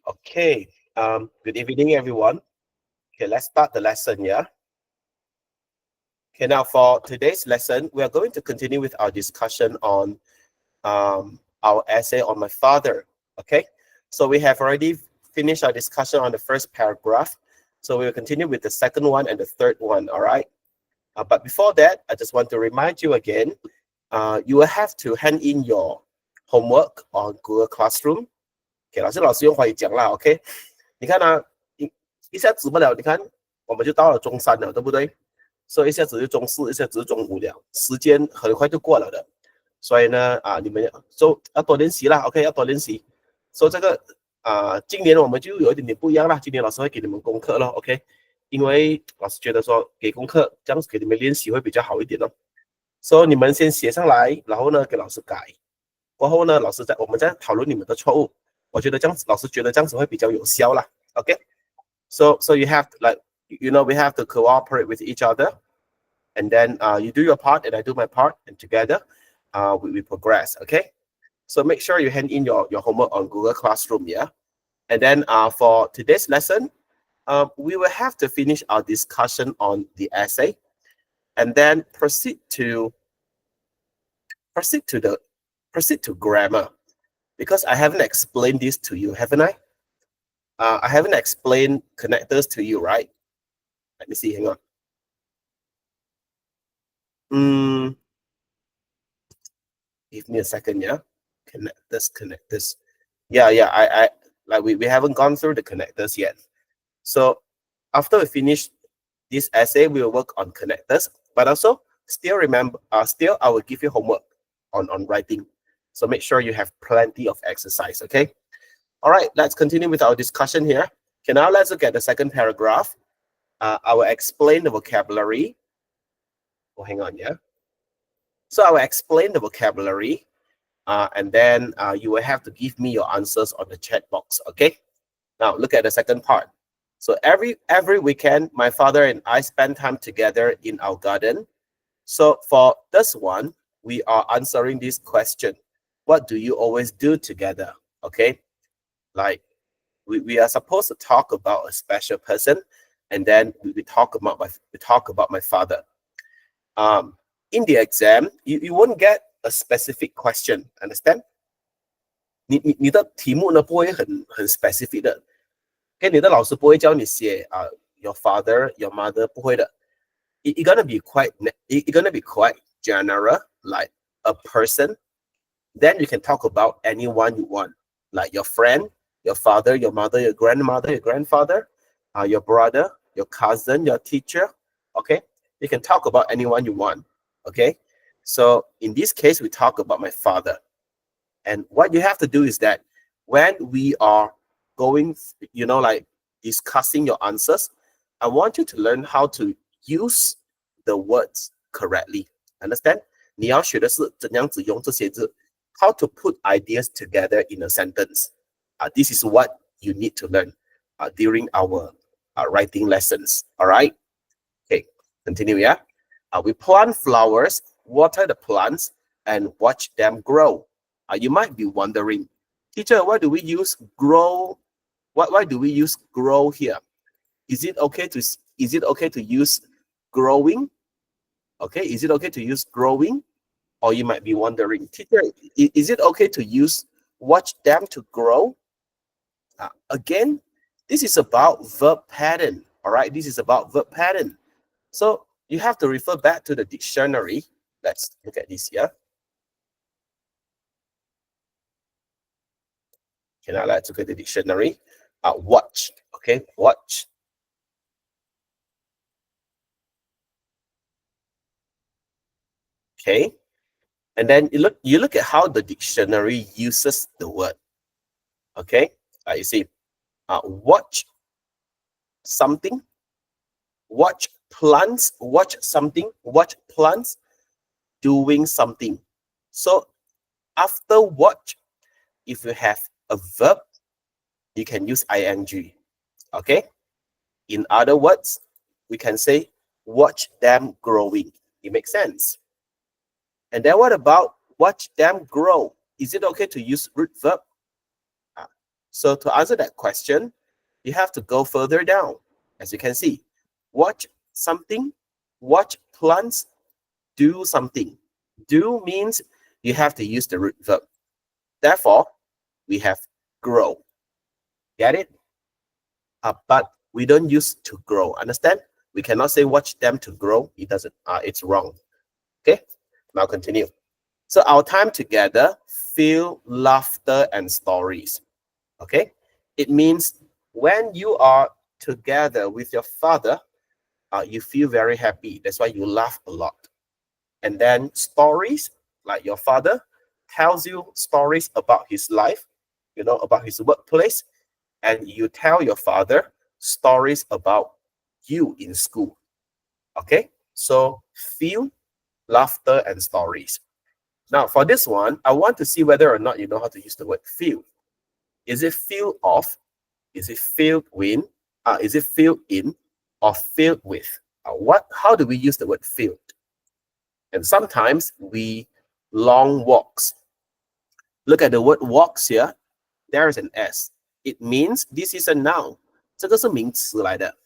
Okay, good evening, everyone. Okay, let's start the lesson, yeah? Okay, now for today's lesson, we are going to continue with our discussion on our essay on my father, okay? So we have already finished our discussion on the first paragraph. So we'll continue with the second one and the third one, all right? But before that, I just want to remind you again, you will have to hand in your homework on Google Classroom. Okay, 老师用华语讲啦 ，OK？ 你看啊，一下子不了，你看我们就到了中三了，对不对？所以一下子就中四，一下子就中五了，时间很快就过了的。所以呢，你们就要多练习啦 ，OK？ 要多练习。所以这个今年我们就有一点点不一样啦。今年老师会给你们功课咯 ，OK？ 因为老师觉得说给功课这样子给你们练习会比较好一点哦。所以你们先写上来，然后呢给老师改，过后呢我们再讨论你们的错误。我觉得这样子，老师觉得这样子会比较有效啦。Okay, so you have to, like, we have to cooperate with each other, and then you do your part and I do my part, and together we progress. Okay, so make sure you hand in your homework on Google Classroom, yeah. And then for today's lesson, we will have to finish our discussion on the essay, and then proceed to grammar. Because I haven't explained this to you, haven't I? I haven't explained connectors to you, right? Let me see, hang on. Give me a second, yeah? Connectors. Yeah, I like we haven't gone through the connectors yet. So after we finish this essay, we will work on connectors, but also still remember, still I will give you homework on writing. So make sure you have plenty of exercise, okay? All right, let's continue with our discussion here. Okay, now let's look at the second paragraph. I will explain the vocabulary. Oh, hang on, yeah. So I will explain the vocabulary, and then you will have to give me your answers on the chat box, okay? Now look at the second part. So every weekend, my father and I spend time together in our garden. So for this one, we are answering this question. What do you always do together? Okay, like we are supposed to talk about a special person, and then we talk about my father. In the exam, you won't get a specific question. Understand? 你的题目呢不会很 specific 的，跟你的老师不会教你写your father, your mother 不会的。It's gonna be quite general, like a person. Then you can talk about anyone you want, like your friend, your father, your mother, your grandmother, your grandfather, your brother, your cousin, your teacher. Okay, you can talk about anyone you want. Okay, so in this case, we talk about my father. And what you have to do is that when we are going, like discussing your answers, I want you to learn how to use the words correctly. Understand? 你要学的是怎样子用这些字。How to put ideas together in a sentence. This is what you need to learn during our writing lessons. All right? Okay, continue, yeah? We plant flowers, water the plants, and watch them grow. You might be wondering, teacher, why do we use grow? Why do we use grow here? Is it okay to use growing? Okay, is it okay to use growing? Or you might be wondering, teacher, is it okay to use watch them to grow? Again, this is about verb pattern. All right, this is about verb pattern. So you have to refer back to the dictionary. Let's look at this here. Okay, now let's look at the dictionary. Watch. Okay, watch. Okay. And then you look at how the dictionary uses the word. Okay, you see, watch something, watch plants, watch something, watch plants doing something. So after watch, if you have a verb, you can use ing. Okay, in other words, we can say watch them growing. It makes sense. And then what about watch them grow? Is it okay to use root verb? So to answer that question, you have to go further down. As you can see, watch something, watch plants, do something. Do means you have to use the root verb. Therefore, we have grow. Get it? But we don't use to grow. Understand? We cannot say watch them to grow. It doesn't. It's wrong. Okay. Now continue. So our time together, feel laughter and stories. Okay. It means when you are together with your father, you feel very happy. That's why you laugh a lot. And then stories, like your father tells you stories about his life, about his workplace, and you tell your father stories about you in school. Okay, so feel, laughter, and stories. Now, for this one, I want to see whether or not you know how to use the word feel. Is it feel of? Is it filled with? Is it filled in or filled with? How do we use the word filled? And sometimes we long walks. Look at the word walks here. There is an S. It means this is a noun. 这个是名词来的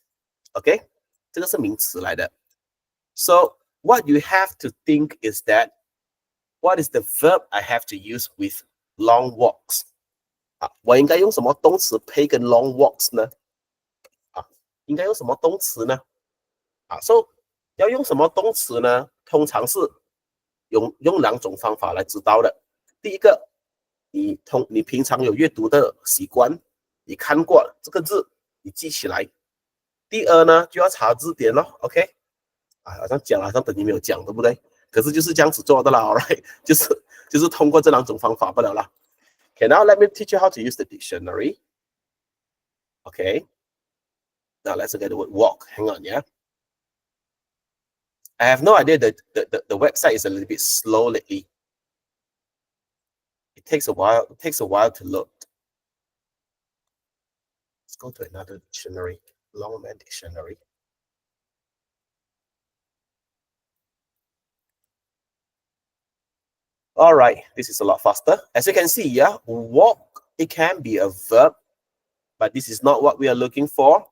Okay? 这个是名词来的 So what you have to think is that what is the verb I have to use with long walks? 我应该用什么动词配跟 long walks 呢？应该用什么动词呢？So 要用什么动词呢？通常是用两种方法来知道的。第一个，你平常有阅读的习惯，你看过这个字，你记起来。第二呢，就要查字典咯 ，OK？ 好像讲了，好像等于没有讲，对不对？可是就是这样子做的啦 ，alright？ 就是通过这两种方法不了啦。Okay, now let me teach you how to use the dictionary. Okay. Now let's look at the word walk. Hang on, yeah. I have no idea that the website is a little bit slow lately. It takes a while. It takes a while to load. Let's go to another dictionary. Longman dictionary. All right, this is a lot faster. As you can see, yeah, walk, it can be a verb, but this is not what we are looking for.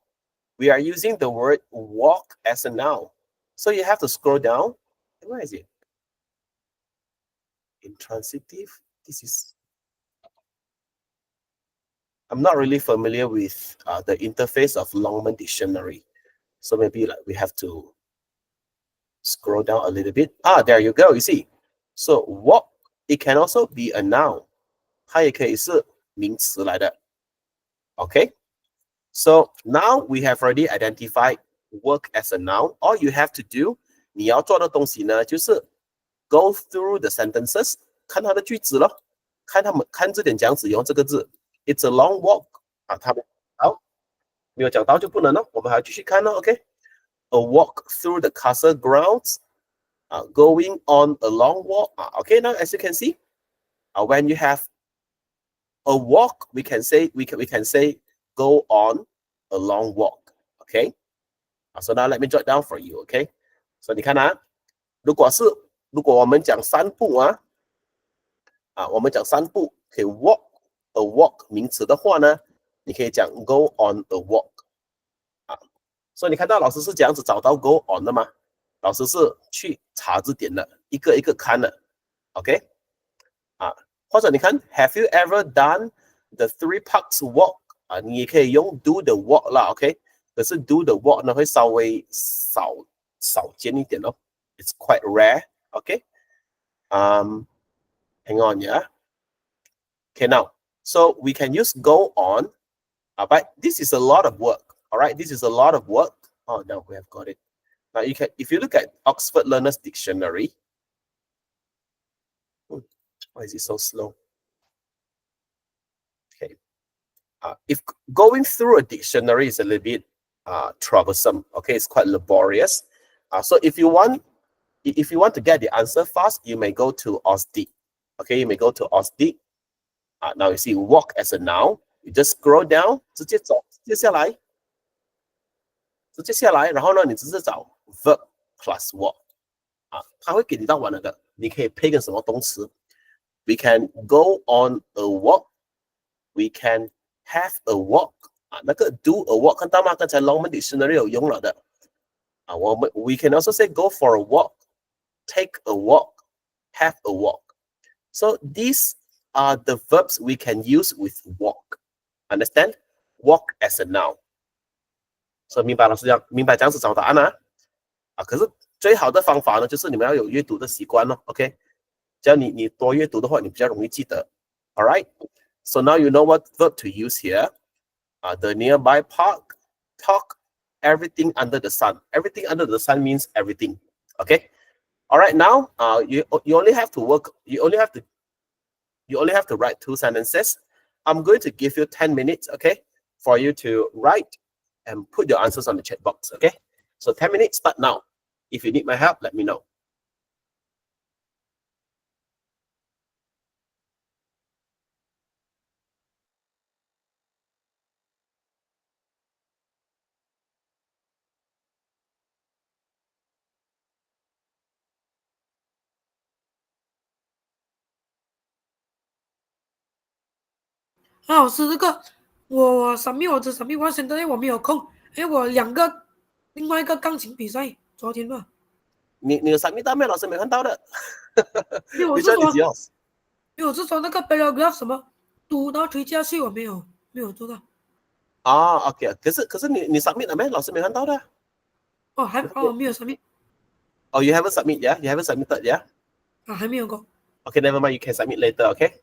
We are using the word walk as a noun. So you have to scroll down. Where is it? Intransitive. This is. I'm not really familiar with the interface of Longman Dictionary. So maybe like we have to scroll down a little bit. There you go. You see. So walk, it can also be a noun. 它也可以是名词来的. Okay. So now we have already identified work as a noun. All you have to do, 你要做的东西呢，就是 go through the sentences, 看它的句子咯，看字典讲怎用这个字。It's a long walk 他们好，没有讲到就不能了，我们还要继续看咯 OK? A walk through the castle grounds, going on a long walk. Okay, now as you can see, when you have a walk, we can say go on a long walk. Okay? So now let me jot down for you. Okay? So 你看如果我们讲散步我们讲散步可以 walk a walk 名词的话呢，你可以讲 go on a walk 所以你看到老师是这样子找到 go on 的吗？老师是去查字典的，一个一个看的 ，OK？ 或者你看 Have you ever done the 3 parks walk？ 你也可以用 do the walk 啦 ，OK？ 可是 do the walk 呢会稍微少见一点哦 ，It's quite rare， OK？ Hang on, yeah. Okay, now, so we can use go on, but this is a lot of work. All right, this is a lot of work. Oh, now we have got it. Now you can, if you look at Oxford Learner's Dictionary, why is it so slow? Okay, if going through a dictionary is a little bit troublesome, okay, it's quite laborious. So if you want to get the answer fast, you may go to OSD. Okay, you may go to OSD. Now you see walk as a noun. You just scroll down, 直接走，接下来，然后呢，你只是找 verb plus walk 它会给你到完了的，你可以配个什么动词 ？We can go on a walk. We can have a walk 啊，那个 do a walk 看到吗？刚才 Longman Dictionary 有用了的啊，we can also say go for a walk, take a walk, have a walk. So these are the verbs we can use with walk. Understand? Walk as a noun. So 明白老师讲，明白这样子找答案啊？啊，可是最好的方法呢，就是你们要有阅读的习惯咯。OK，只要你多阅读的话，你比较容易记得。All right. So now you know what verb to use here. The nearby park, talk, everything under the sun. Everything under the sun means everything. Okay. All right. Now, you only have to work. You only have to write 2 sentences. I'm going to give you 10 minutes. Okay, for you to write and put your answers on the chat box. Okay. So 10 minutes start now. If you need my help, let me know. 啊，老师，这个我只 submit 完现在我没有空，因为我另外一个钢琴比赛，昨天吧。你有 submit 到没？老师没看到的。因为我你是说，说你只要因为我是说那个 paragraph 什么读，然后推下去我没有做到。啊，OK，可是你 submit 了没？老师没看到的。没有 submit Oh, you haven't submit, yeah? You haven't submitted, yeah? 啊，还没有过。Okay, never mind. You can submit later, okay?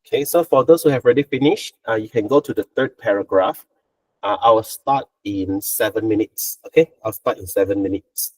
Okay, so for those who have already finished, you can go to the third paragraph. I will start in 7 minutes. Okay, I'll start in 7 minutes.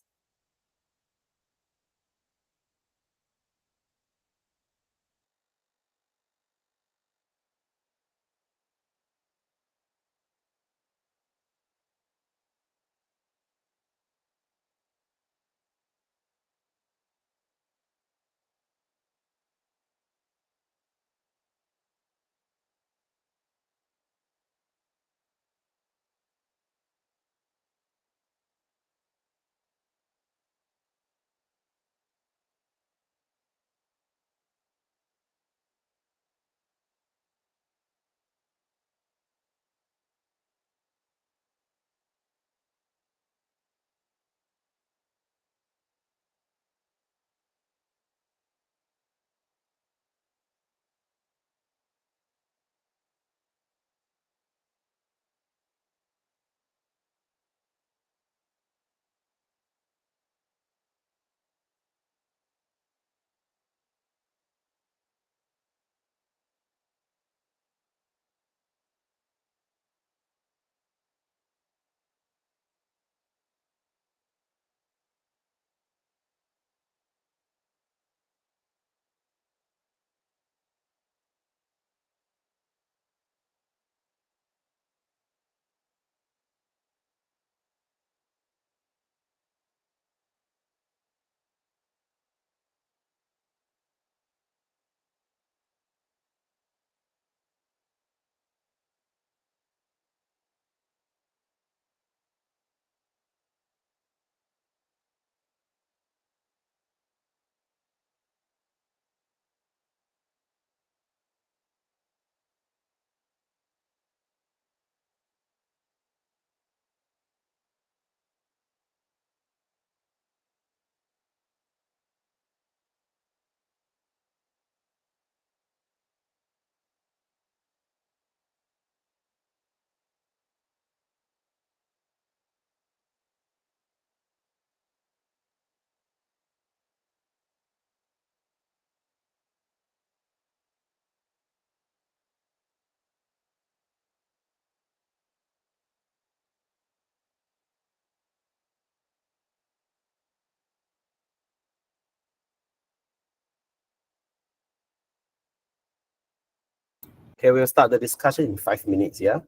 Okay, we'll start the discussion in 5 minutes, yeah?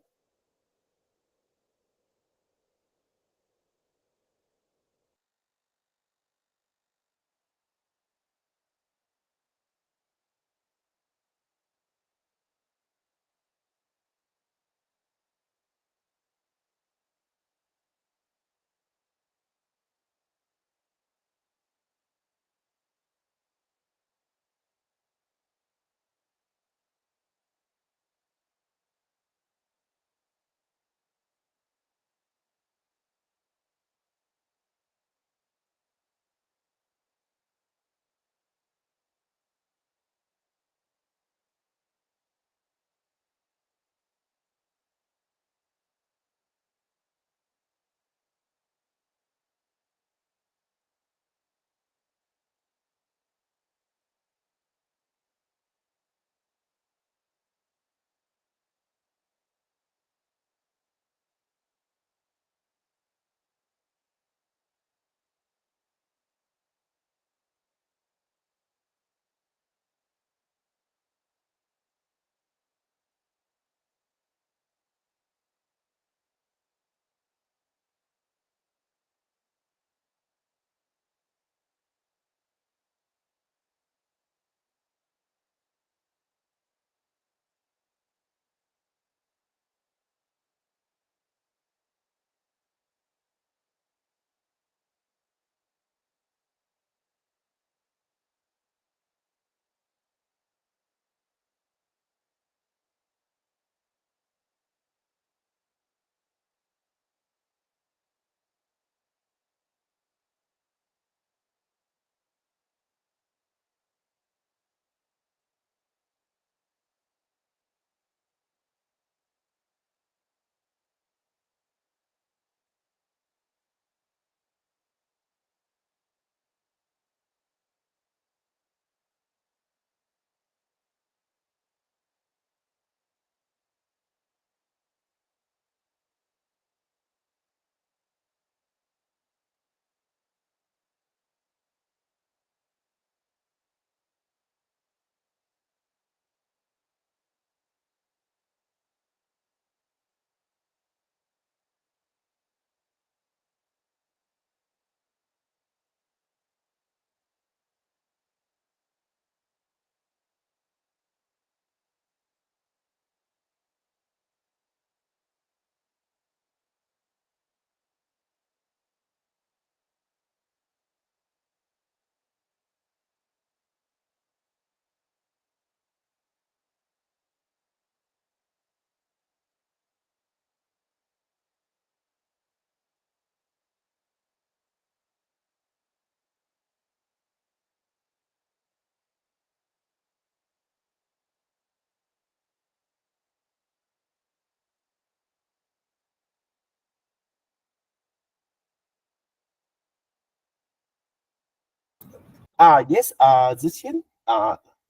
Yes, Zixian,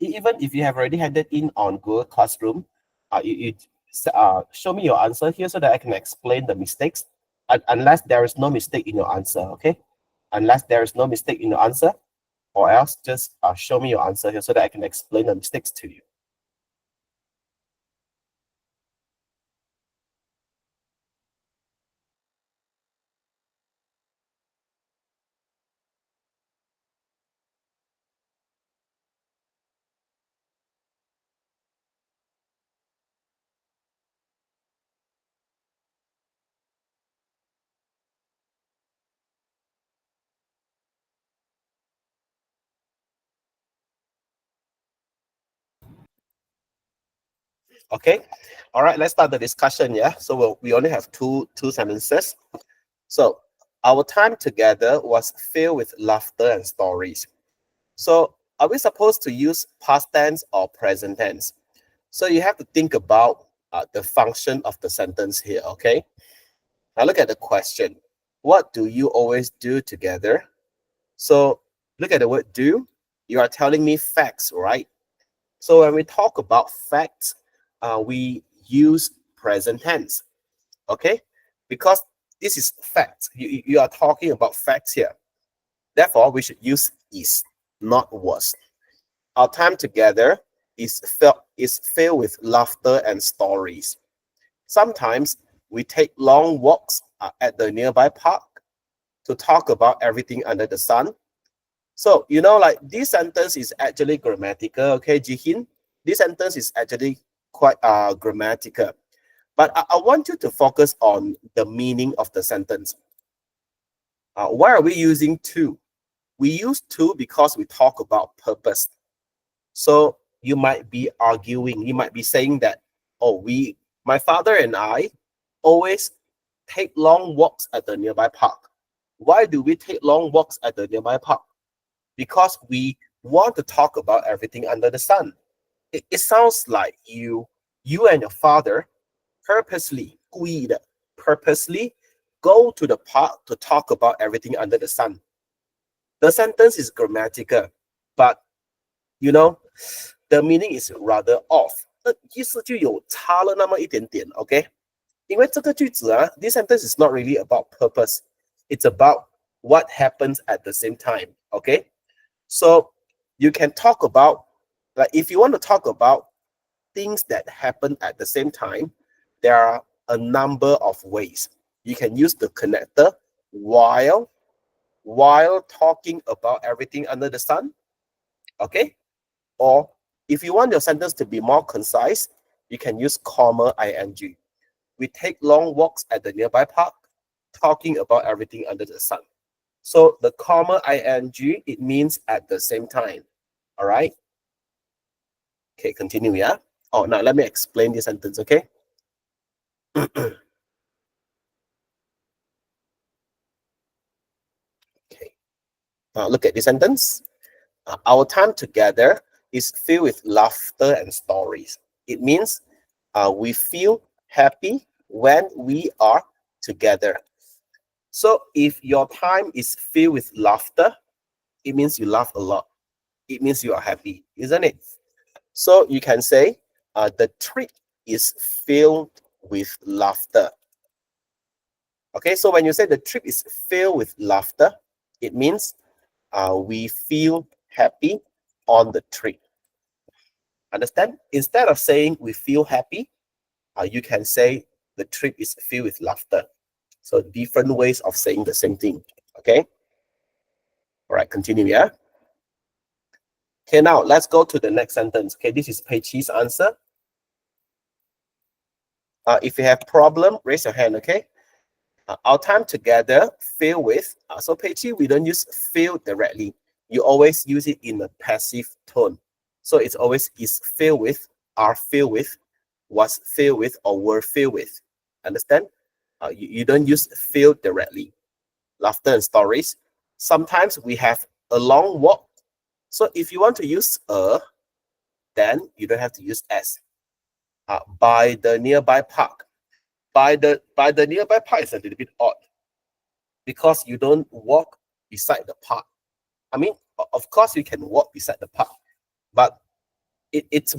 even if you have already handed in on Google Classroom, show me your answer here so that I can explain the mistakes. Unless there is no mistake in your answer, okay? Unless there is no mistake in your answer, or else just show me your answer here so that I can explain the mistakes to you. Okay, all right, let's start the discussion. Yeah, so we only have two sentences. So our time together was filled with laughter and stories. So are we supposed to use past tense or present tense? So you have to think about the function of the sentence here. Okay, now look at the question. What do you always do together? So look at the word do. You are telling me facts, right? So when we talk about facts, we use present tense, okay? Because this is facts. You are talking about facts here. Therefore, we should use is, not was. Our time together is filled with laughter and stories. Sometimes we take long walks at the nearby park to talk about everything under the sun. So, like this sentence is actually grammatical, okay, Jihin? This sentence is actually quite grammatical. But I want you to focus on the meaning of the sentence. Why are we using to? We use to because we talk about purpose. So you might be arguing, you might be saying that, oh, my father and I always take long walks at the nearby park. Why do we take long walks at the nearby park? Because we want to talk about everything under the sun. It sounds like you and your father purposely, 故意的, purposely go to the park to talk about everything under the sun. The sentence is grammatical, but you know, the meaning is rather off. 意思就有差了那么一点点 ，OK？ 因为这个句子this sentence is not really about purpose. It's about what happens at the same time, okay? So you can talk about, like if you want to talk about things that happen at the same time, there are a number of ways. You can use the connector while talking about everything under the sun, okay? Or if you want your sentence to be more concise, you can use comma ing. We take long walks at the nearby park, talking about everything under the sun. So the comma ing, it means at the same time. All right? Okay, continue, yeah? Oh, now let me explain this sentence, okay? Okay. Look at this sentence. Our time together is filled with laughter and stories. It means we feel happy when we are together. So if your time is filled with laughter, it means you laugh a lot. It means you are happy, isn't it? So you can say the trip is filled with laughter. Okay, so when you say the trip is filled with laughter, it means we feel happy on the trip. Understand? Instead of saying we feel happy, you can say the trip is filled with laughter. So different ways of saying the same thing. Okay. All right, continue, yeah? Okay, now let's go to the next sentence. Okay, this is Pei Qi's answer. If you have problem, raise your hand, okay? Our time together, filled with. So Pei Qi, we don't use filled directly. You always use it in a passive tone. So it's always is filled with, are filled with, was filled with, or were filled with. Understand? You don't use filled directly. Laughter and stories. Sometimes we have a long walk. So if you want to use a, then you don't have to use as. By the nearby park. By the nearby park is a little bit odd because you don't walk beside the park. I mean, of course you can walk beside the park, but it's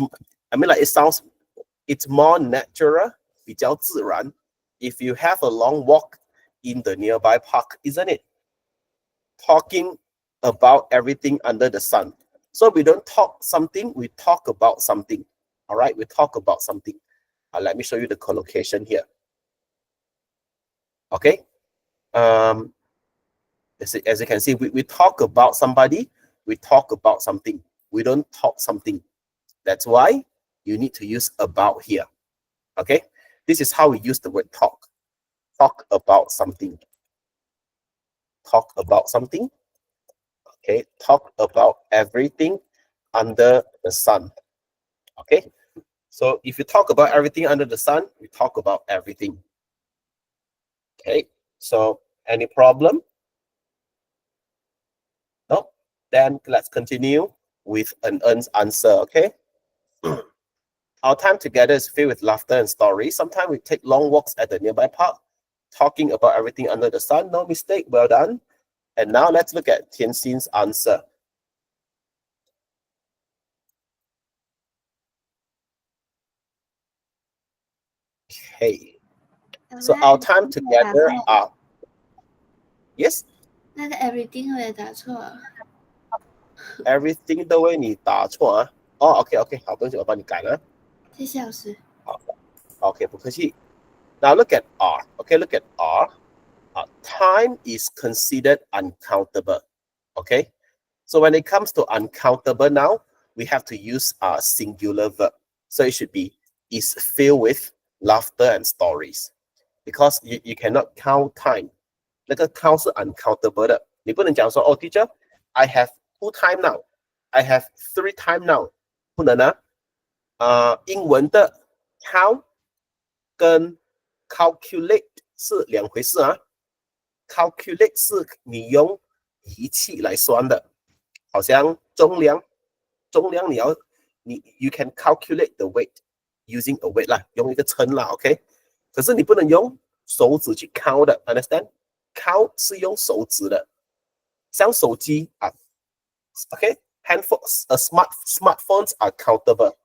I mean like it's more natural, 比较自然 if you have a long walk in the nearby park, isn't it? Talking about everything under the sun. So we don't talk something, we talk about something. All right, we talk about something. Let me show you the collocation here. Okay. As you can see, we talk about somebody, we talk about something. We don't talk something. That's why you need to use about here. Okay. This is how we use the word talk. Talk about something. Talk about something. Okay. Talk about everything under the sun. Okay. So if you talk about everything under the sun, we talk about everything. Okay. So any problem? No? Then let's continue with an answer. Okay. Our time together is filled with laughter and stories. Sometimes we take long walks at the nearby park, talking about everything under the sun. No mistake. Well done. And now let's look at Tianxin's answer. Okay. So our time together are yes. 那个 everything 我也打错了。Everything 都为你打错啊。哦，OK OK， 好，不用紧，我帮你改了。谢谢老师。好 ，OK， 不客气。Now look at R. Okay, look at R. Time is considered uncountable. Okay, so when it comes to uncountable now, we have to use a singular verb. So it should be is filled with laughter and stories, because you cannot count time. 那个 count 是 uncountable 的，你不能讲说哦 ，teacher, I have 2 time now, I have 3 time now， 不能啊。英文的 count 跟 calculate 是两回事啊。calculate 是你用仪器来算的，好像重量you can calculate the weight using a weight 啦，用一个称啦 ，OK。可是你不能用手指去 count 的 ，understand？count 是用手指的，像手机啊 ，OK，handphones， smartphones are countable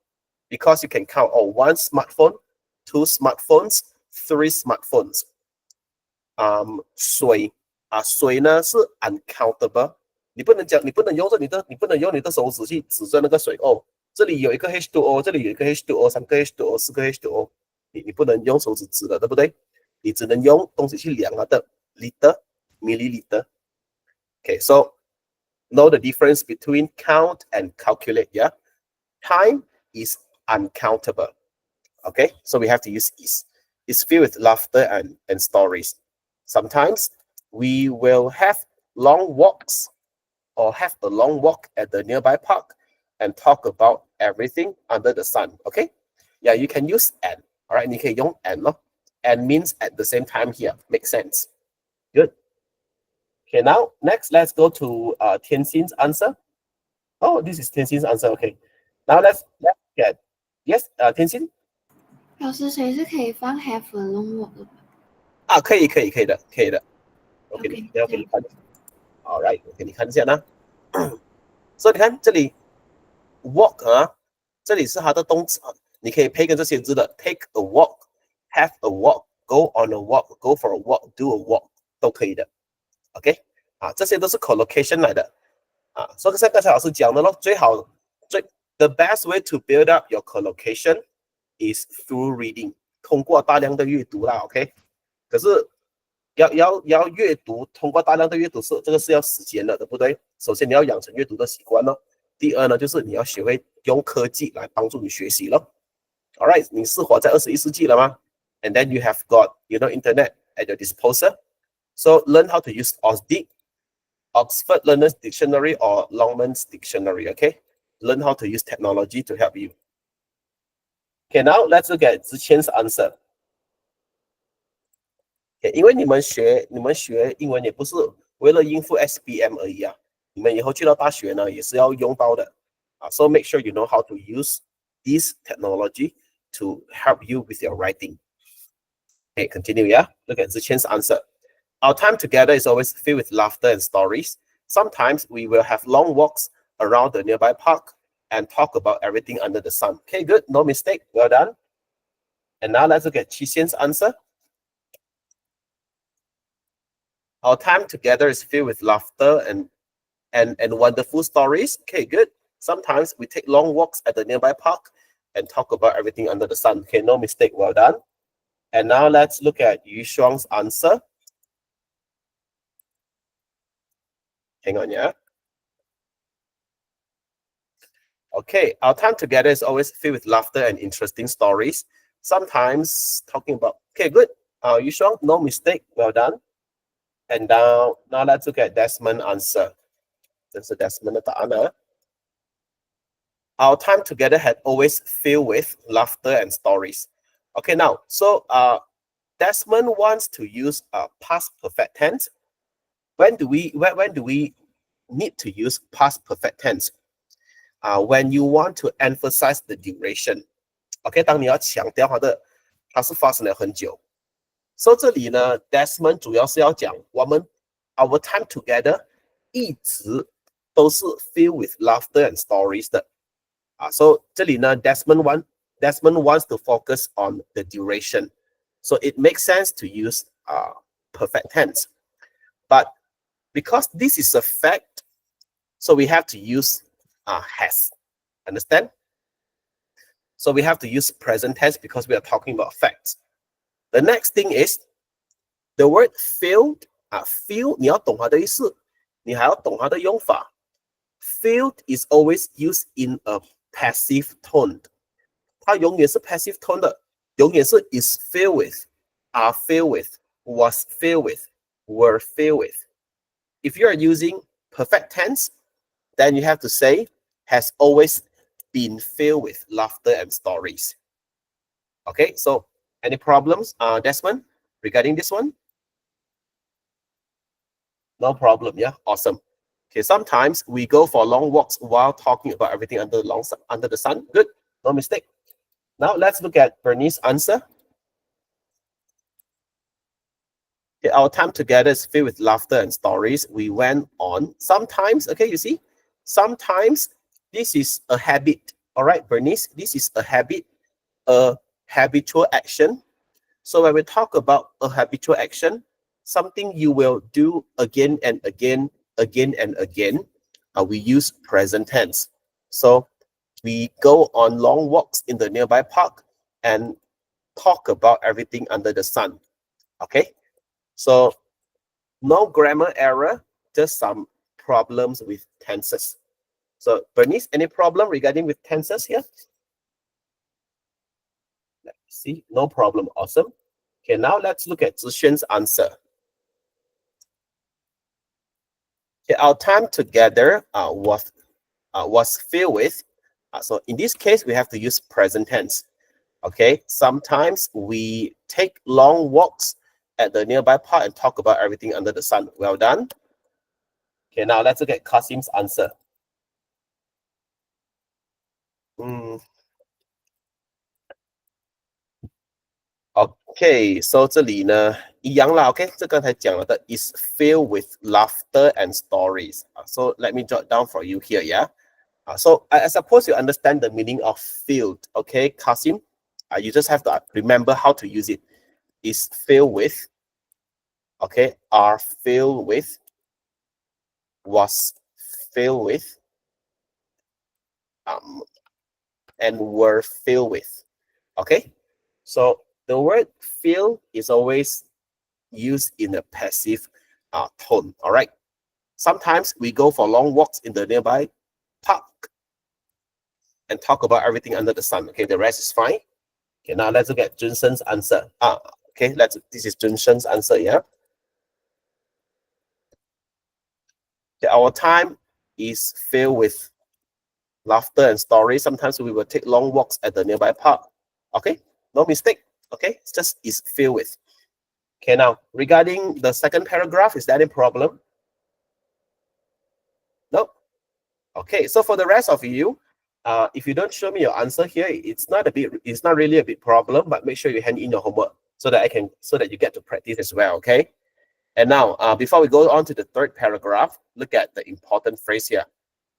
because you can count one smartphone, 2 smartphones, 3 smartphones。水呢是 uncountable， 你不能用你的手指去指着那个水哦，这里有一个 H2O， 这里有一个 H2O， 3个 H2O， 4个 H2O， 你不能用手指指的，对不对？你只能用东西去量它的 liter, milliliter. Okay, so know the difference between count and calculate, yeah? Time is uncountable. Okay, so we have to use is. It's filled with laughter and stories. Sometimes we will have long walks or have a long walk at the nearby park and talk about everything under the sun. Okay, yeah, you can use and. All right, 你可以用 and 咯。And means at the same time here. Makes sense. Good. Okay, now next let's go to Tianxin's answer. Oh, this is Tianxin's answer. Okay. Now let's get yes, Tianxin. 老师，谁是可以放 have a long walk 的吧？可以的。我给你看。All right， 我给你看一下呢。所以你看这里 walk 啊，这里是它的动词，你可以配跟这些字的 take a walk。Have a walk, go on a walk, go for a walk, do a walk 都可以的 ，OK 这些都是 collocation 来的所以像刚才老师讲的咯，the best way to build up your collocation is through reading， 通过大量的阅读啦 ，OK。可是要阅读，通过大量的阅读这个是要时间的，对不对？首先你要养成阅读的习惯咯，第二呢就是你要学会用科技来帮助你学习咯。All right， 你是活在21世纪了吗？And then you have got, internet at your disposal. So learn how to use OSDIC, Oxford Learner's Dictionary or Longman's Dictionary, okay? Learn how to use technology to help you. Okay, now let's look at Ziqian's answer. Okay, 因为你们学英文也不是为了应付 SBM 而已啊，你们以后去到大学呢也是要用到的So make sure you know how to use this technology to help you with your writing. Okay, continue, yeah? Look at Ziqian's answer. Our time together is always filled with laughter and stories. Sometimes we will have long walks around the nearby park and talk about everything under the sun. Okay, good, no mistake, well done. And now let's look at Qi answer. Our time together is filled with laughter and wonderful stories. Okay, good. Sometimes we take long walks at the nearby park and talk about everything under the sun. Okay, no mistake, well done. And now let's look at Yu Shuang's answer. Hang on, yeah. Okay, our time together is always filled with laughter and interesting stories. Sometimes talking about, okay, good. Yu Shuang, no mistake, well done. And now let's look at Desmond's answer. That's a Desmond Ta'ana. Our time together had always filled with laughter and stories. Okay, now, so Desmond wants to use past perfect tense. When do we need to use past perfect tense? When you want to emphasize the duration. OK， 当你要强调它是发生了很久。所以这里呢 ，Desmond 主要是要讲我们 our time together 一直都是 filled with laughter and stories 的。So 这里呢 Desmond wants to focus on the duration. So it makes sense to use perfect tense. But because this is a fact, so we have to use has. Understand? So we have to use present tense because we are talking about facts. The next thing is the word filled. Filled 你要懂它的意思，你还要懂它的用法。Filled is always used in a passive tone. 它永远是 passive tone 的，永远是 is filled with, are filled with, was filled with, were filled with. If you are using perfect tense, then you have to say has always been filled with laughter and stories. Okay, so any problems, Desmond, regarding this one? No problem, yeah, awesome. Okay, sometimes we go for long walks while talking about everything under the sun. Good, no mistake. Now let's look at Bernice's answer. Okay, our time together is filled with laughter and stories. We went on. Sometimes, okay, you see, sometimes this is a habit. All right, Bernice, this is a habit, a habitual action. So when we talk about a habitual action, something you will do again and again, we use present tense. So we go on long walks in the nearby park and talk about everything under the sun. Okay, so no grammar error, just some problems with tenses. So Bernice, any problem regarding with tenses here? Let's see, no problem, awesome. Okay, now let's look at Zixuan's answer. Okay, our time together was filled with. So in this case, we have to use present tense. Okay, sometimes we take long walks at the nearby park and talk about everything under the sun. Well done. Okay, now let's look at Kasim's answer. Okay, so 这里呢一样啦 ，OK， 这刚才讲了的 is filled with laughter and stories. So let me jot down for you here, yeah. So I suppose you understand the meaning of filled, okay, Kasim. You just have to remember how to use it. Is filled with, okay, are filled with, was filled with, and were filled with. Okay, so the word fill is always used in a passive tone. All right. Sometimes we go for long walks in the nearby park and talk about everything under the sun. Okay, the rest is fine. Okay, now let's look at Junshen's answer. Okay, this is Junshen's answer, yeah. Okay, our time is filled with laughter and stories. Sometimes we will take long walks at the nearby park. Okay, no mistake. Okay, it's just is filled with. Okay, now regarding the second paragraph, is that a problem? No. Okay, so for the rest of you, if you don't show me your answer here, it's not really a big problem, but make sure you hand in your homework so that you get to practice as well. Okay. And now, before we go on to the third paragraph, look at the important phrase here.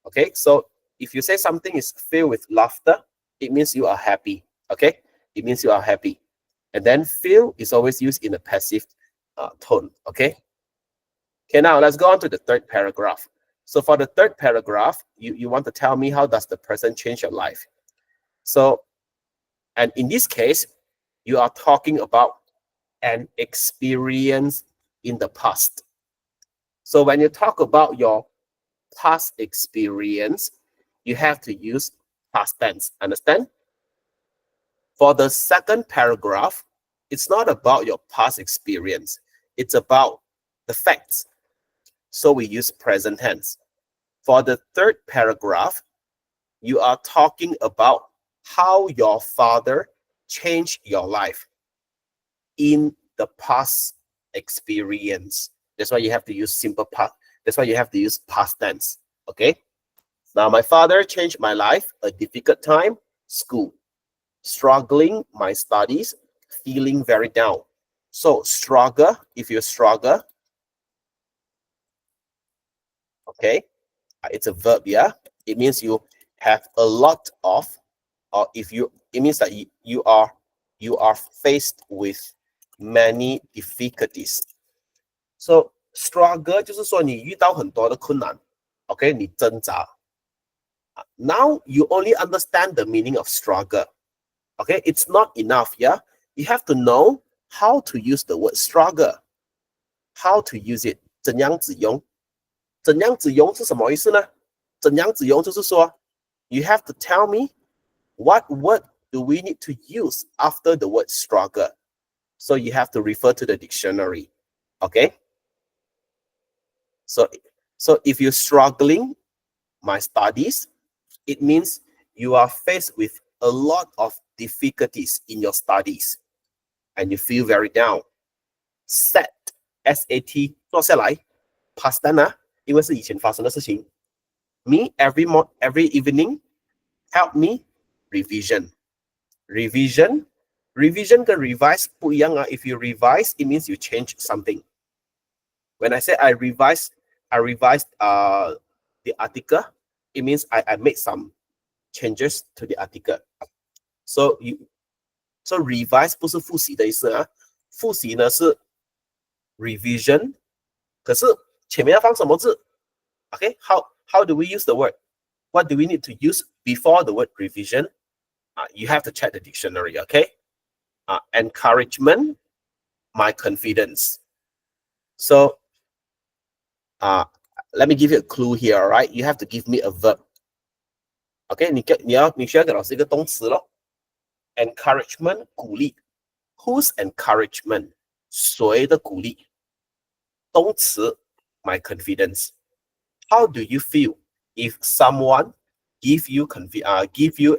Okay, so if you say something is filled with laughter, it means you are happy. Okay, it means you are happy. And then feel is always used in a passive tone. Okay. Okay, now let's go on to the third paragraph. So for the third paragraph, you want to tell me how does the person change your life? So, and in this case, you are talking about an experience in the past. So when you talk about your past experience, you have to use past tense. Understand? For the second paragraph, it's not about your past experience. It's about the facts. So we use present tense. For the third paragraph, you are talking about how your father changed your life in the past experience. That's why you have to use simple past. That's why you have to use past tense. Okay. Now, my father changed my life. A difficult time, school. Struggling, my studies. Feeling very down. So, struggle, if you struggle, okay, it's a verb, yeah. It means you have a lot of, or if you, it means that you are faced with many difficulties. So struggle 就是说你遇到很多的困难 ，OK， 你挣扎。Now you only understand the meaning of struggle. Okay, it's not enough, yeah. You have to know how to use the word struggle, how to use it. 怎样子用？怎样子用是什么意思呢？怎样子用就是说 you have to tell me what word do we need to use after the word struggle. So you have to refer to the dictionary. Okay? So if you're struggling my studies, it means you are faced with a lot of difficulties in your studies and you feel very down. Sat, S-A-T, 坐下来 past tense 啊，因为是以前发生的事情。Me every evening help me revision. Revision跟 revise 不一样啊。If you revise, it means you change something. When I say I revised the article, it means I made some changes to the article. So revise 不是复习的意思啊，复习呢是 revision， 可是前面要放什么字 ？Okay, how do we use the word? What do we need to use before the word revision? You have to check the dictionary, okay? Encouragement, my confidence. So, let me give you a clue here, all right? You have to give me a verb. Okay, 你需要给老师一个动词咯。Encouragement, 鼓励。Whose encouragement? 谁的鼓励？动词 my confidence. How do you feel if someone give you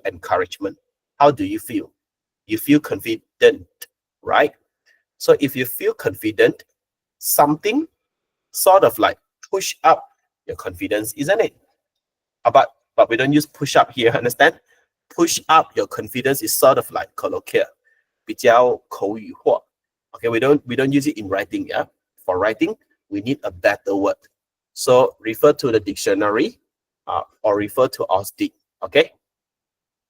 encouragement? How do you feel? You feel confident, right? So if you feel confident, something sort of like push up your confidence, isn't it? But we don't use push up here, understand? Push up your confidence is sort of like colloquial, 比较口语化. Okay, we don't use it in writing, yeah? For writing, we need a better word. So refer to the dictionary or refer to OSDIC, okay?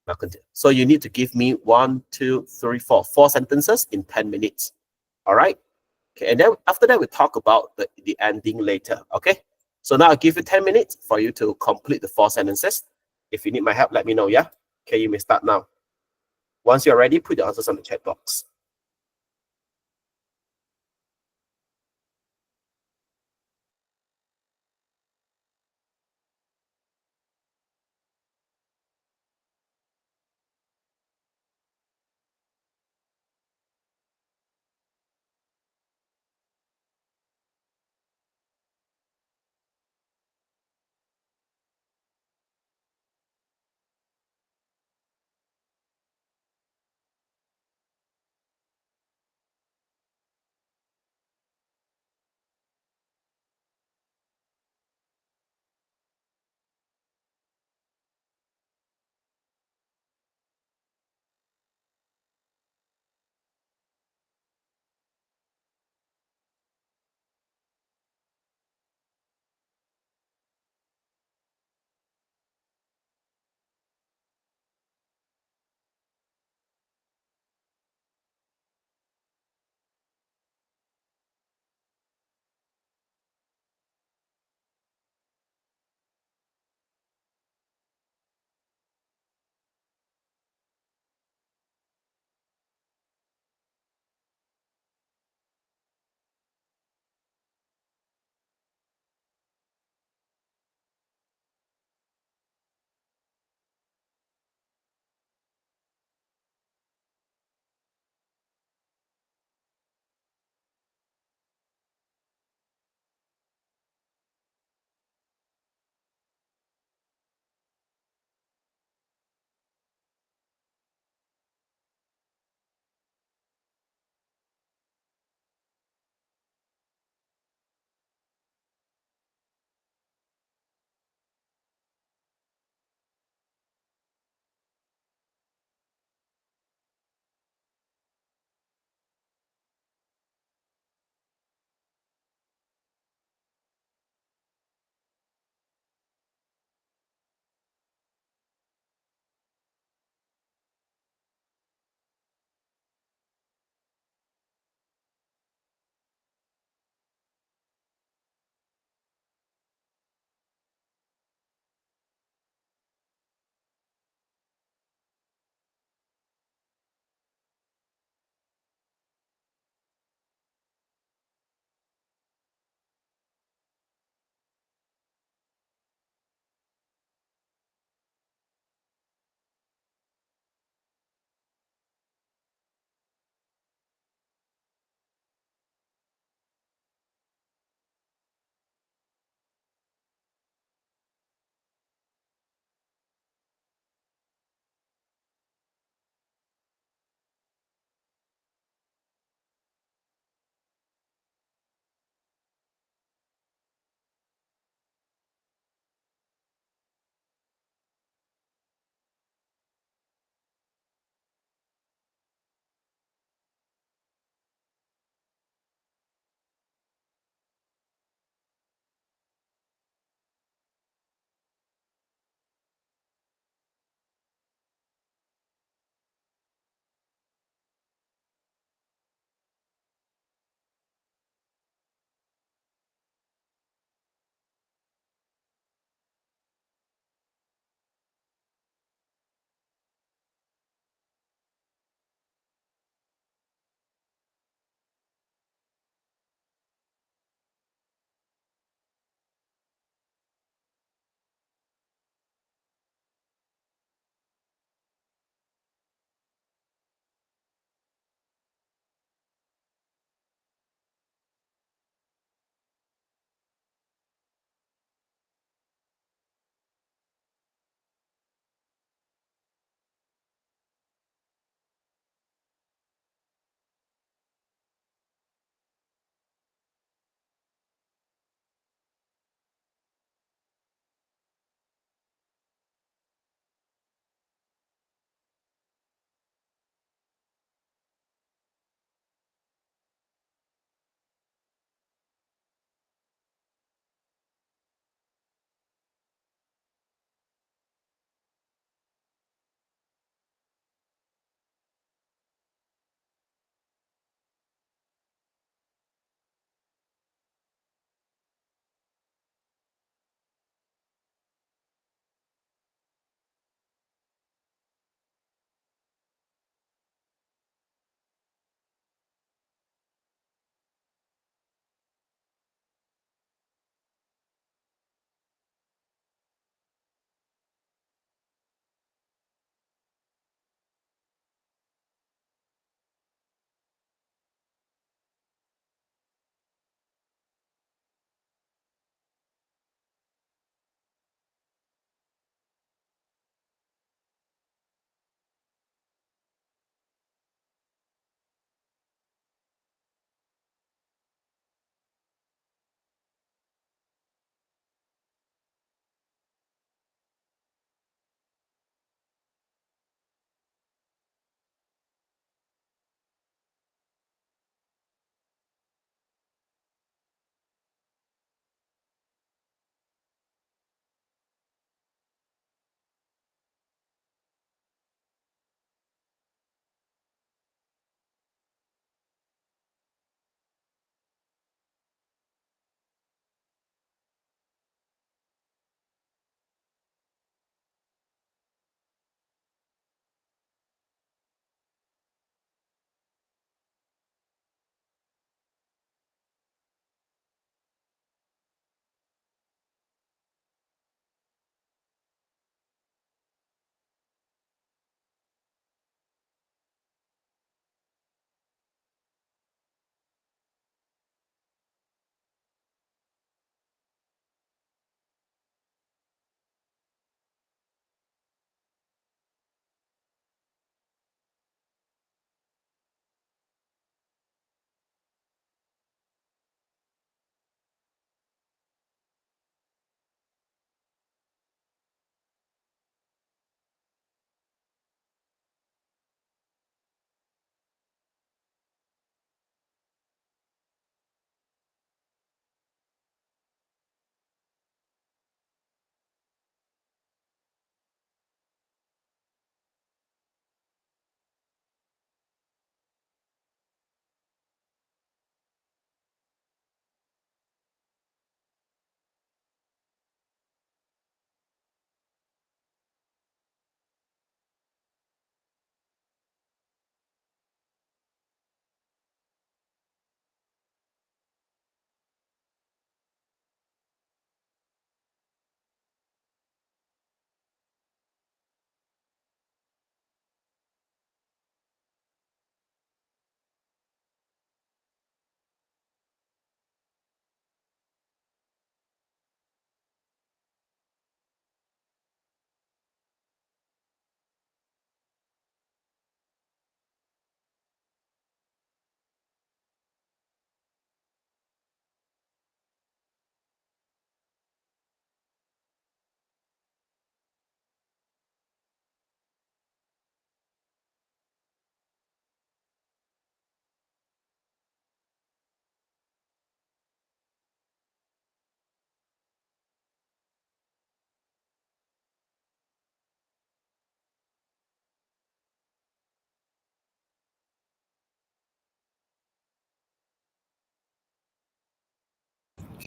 Now continue. So you need to give me 4 sentences in 10 minutes. All right? Okay, and then after that, we talk about the ending later, okay? So now I'll give you 10 minutes for you to complete the 4 sentences. If you need my help, let me know, yeah? Okay, you may start now. Once you're ready, put your answers on the chat box.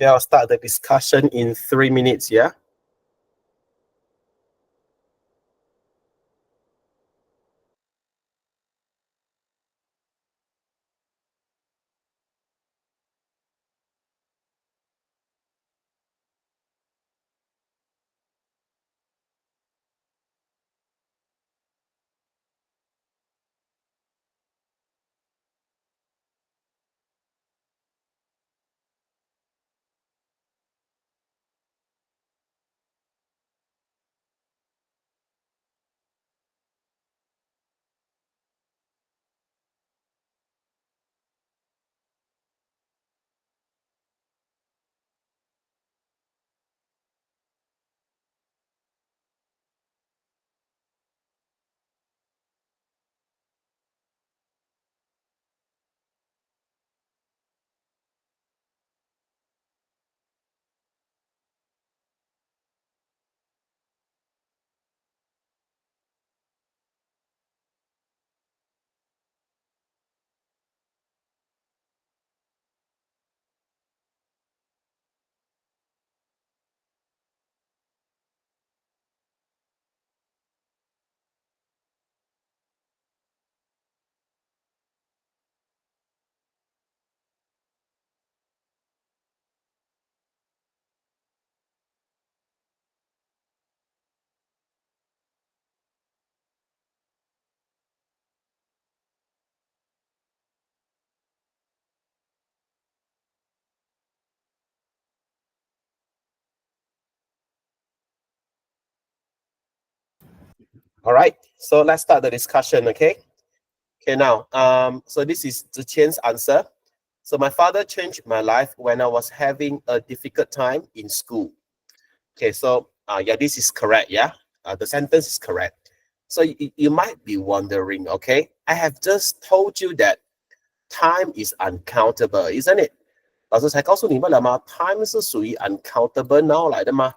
Okay, I'll start the discussion in 3 minutes, yeah? All right, so let's start the discussion, okay? Okay, now, so this is Zhiqian's answer. So my father changed my life when I was having a difficult time in school. Okay, so yeah, this is correct, yeah? The sentence is correct. So you might be wondering, okay? I have just told you that time is uncountable, isn't it? 老师才告诉你们了吗 ？Time 是属于 uncountable now 来的吗？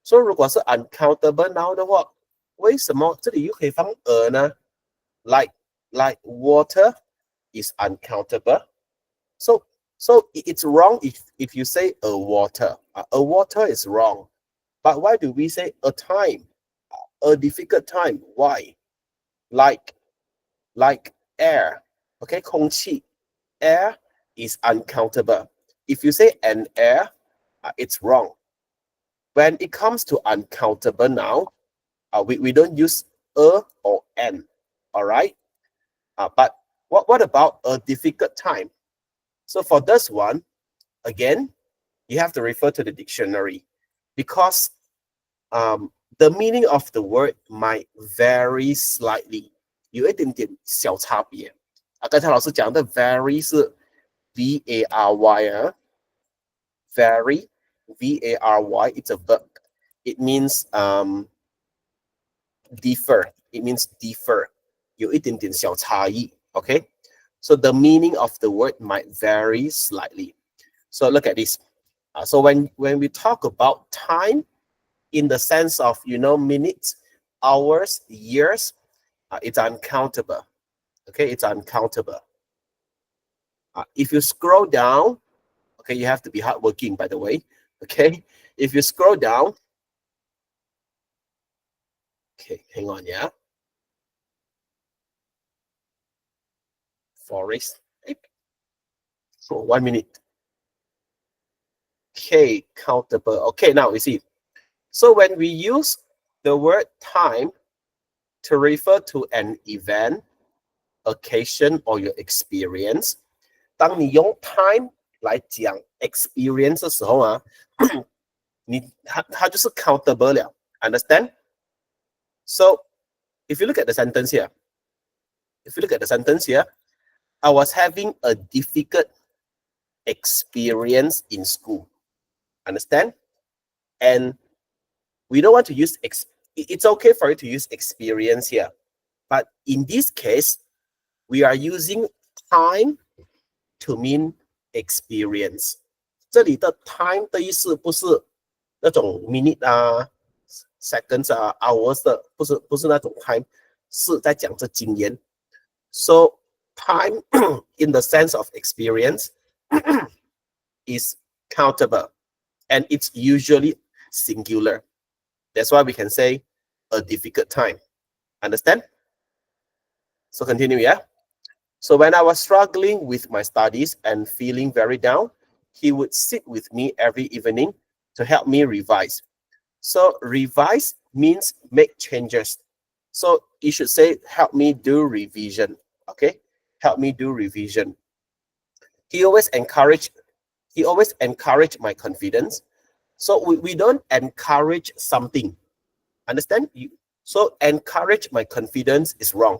所以如果是 uncountable now 的话，为什么这里又可以放呢 ？Like water is uncountable. So it's wrong if you say a water. A water is wrong. But why do we say a time? A difficult time. Why? Like air. Okay, 空气 air is uncountable. If you say an air, it's wrong. When it comes to uncountable now, we don't use a or an. All right. But what about a difficult time? So for this one, again, you have to refer to the dictionary because the meaning of the word might vary slightly. 有一点点小差别。刚才老师讲的 vary 是 V-A-R-Y 啊 vary V-A-R-Y, it's a verb. It means differ. It means differ. 有一点点小差异 okay? So the meaning of the word might vary slightly. So look at this. So when we talk about time in the sense of, minutes, hours, years, it's uncountable. Okay, it's uncountable. If you scroll down, okay, you have to be hardworking, by the way. Okay, if you scroll down, okay, hang on, yeah. Forest. For 1 minute. Okay, countable. Okay, now we see. So when we use the word time to refer to an event, occasion, or your experience, 当你用 time 来讲 experience 的时候啊，它就是 countable 了 understand? So if you look at the sentence here, I was having a difficult experience in school. Understand? And we don't want to use, it's okay for you to use experience here. But in this case, we are using time to mean experience. 这里的 time 的意思不是那种 minute 啊、seconds 啊、hours 的，不是那种 time， 是在讲这经验。So time in the sense of experience is countable, and it's usually singular. That's why we can say a difficult time. Understand? So continue, yeah? So when I was struggling with my studies and feeling very down, he would sit with me every evening to help me revise. So revise means make changes. So you should say, help me do revision. Okay? Help me do revision. He always encouraged my confidence. So we don't encourage something. Understand? So encourage my confidence is wrong.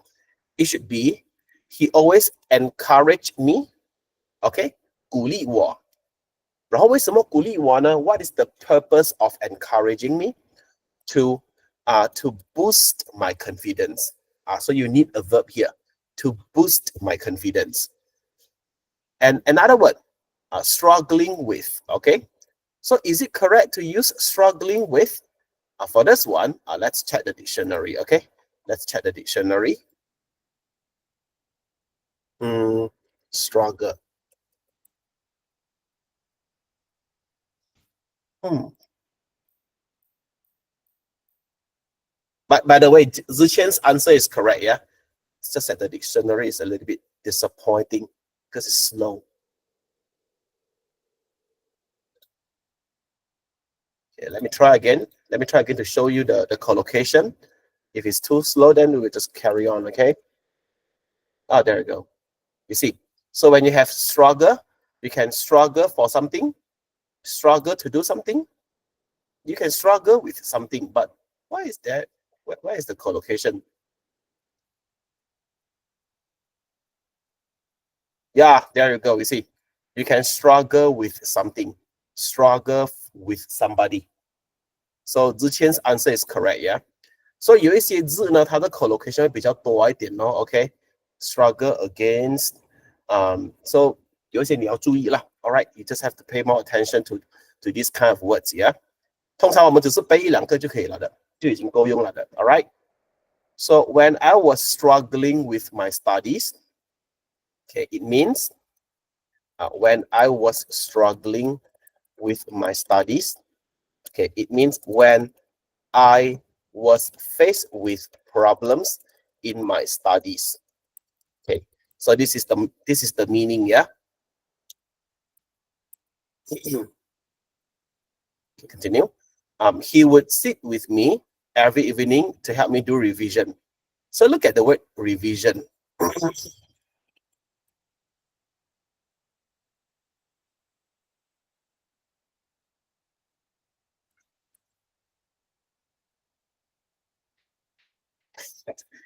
It should be, he always encouraged me. Okay? 鼓励我。然后为什么鼓励我呢？ What is the purpose of encouraging me? To boost my confidence. So you need a verb here. To boost my confidence. And another word, struggling with. Okay? So is it correct to use struggling with? For this one, let's check the dictionary. Okay? Let's check the dictionary. Struggle. But by the way, Ziqian's answer is correct, yeah? It's just that the dictionary is a little bit disappointing because it's slow. Okay, let me try again. Let me try again to show you the collocation. If it's too slow, then we will just carry on, okay? Oh, there you go. You see, so when you have struggle, you can struggle for something, struggle to do something. You can struggle with something, but why is that? Where is the collocation? Yeah, there you go. You see, you can struggle with something, struggle with somebody. So Ziqian's answer is correct, yeah. So 有一些字呢，它的 collocation 会比较多一点哦 ，OK? Struggle against, so 有一些你要注意啦 ，alright? You just have to pay more attention to these kind of words, yeah. 通常我们只是背一两个就可以了的，就已经够用了的 ，alright? So when I was struggling with my studies, okay, it means when I was struggling with my studies, okay, it means when I was faced with problems in my studies. Okay, so this is the meaning, yeah. Continue. He would sit with me every evening to help me do revision. So look at the word revision.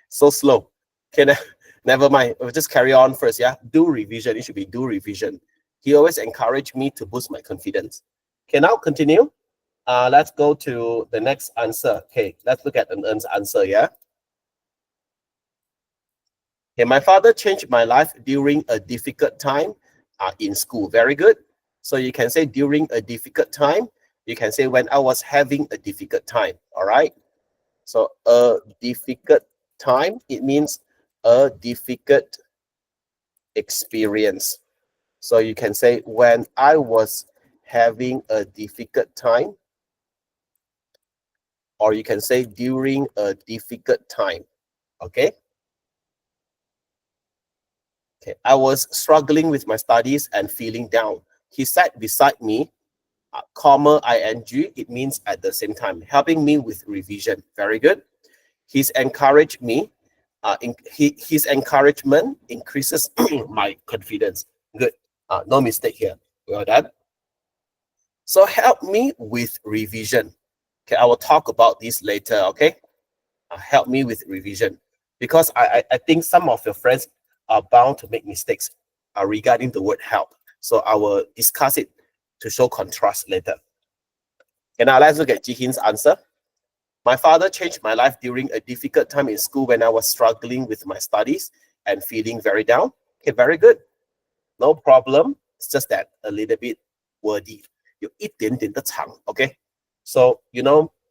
So slow. Okay, never mind. We'll just carry on first, yeah? Do revision. It should be do revision. He always encouraged me to boost my confidence. Okay, now continue. Let's go to the next answer. Okay, let's look at an answer, yeah? Okay, my father changed my life during a difficult time in school. Very good. So you can say during a difficult time. You can say when I was having a difficult time, all right? So a difficult time, it means a difficult experience. So you can say when I was having a difficult time, or you can say during a difficult time. Okay. Okay. I was struggling with my studies and feeling down. He sat beside me, comma ing, it means at the same time, helping me with revision. Very good. He's encouraged me. His encouragement increases my confidence. Good. No mistake here. Well done. So help me with revision. Okay, I will talk about this later. Okay, help me with revision, because I think some of your friends are bound to make mistakes regarding the word help. So I will discuss it to show contrast later. Okay, now let's look at Jihin's answer. My father changed my life during a difficult time in school when I was struggling with my studies and feeling very down. Okay, very good. No problem. It's just that a little bit wordy. 有一点点的长, okay? So,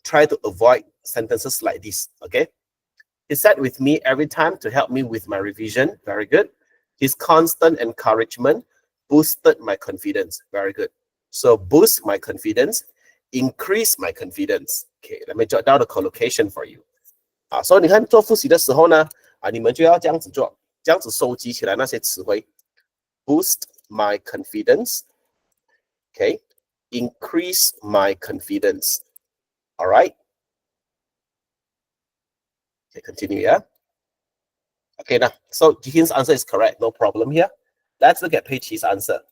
try to avoid sentences like this, okay? He sat with me every time to help me with my revision. Very good. His constant encouragement boosted my confidence. Very good. So boost my confidence, increase my confidence. Okay, let me jot down the collocation for you. 所以你看做复习的时候呢，你们就要这样子做，这样子收集起来那些词汇。Boost my confidence. Okay, increase my confidence. All right. Okay, continue, yeah? Okay, now, so Jihin's answer is correct. No problem here. Let's look at Pei Qi's answer.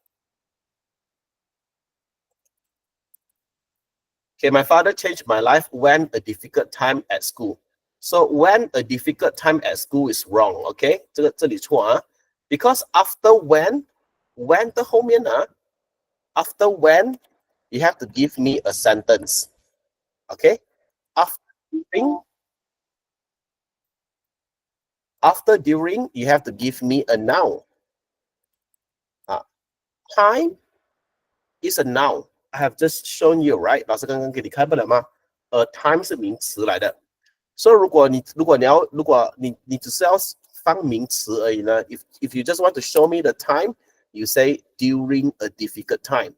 Okay, my father changed my life when a difficult time at school. So when a difficult time at school is wrong, okay? 这里错啊 because after when 的后面啊 after when, you have to give me a sentence. Okay? After during, you have to give me a noun. Time is a noun. I have just shown you, right? 老师刚刚给你看不了吗？time 是名词来的。So 如果你只是要放名词而已呢 if you just want to show me the time, you say during a difficult time.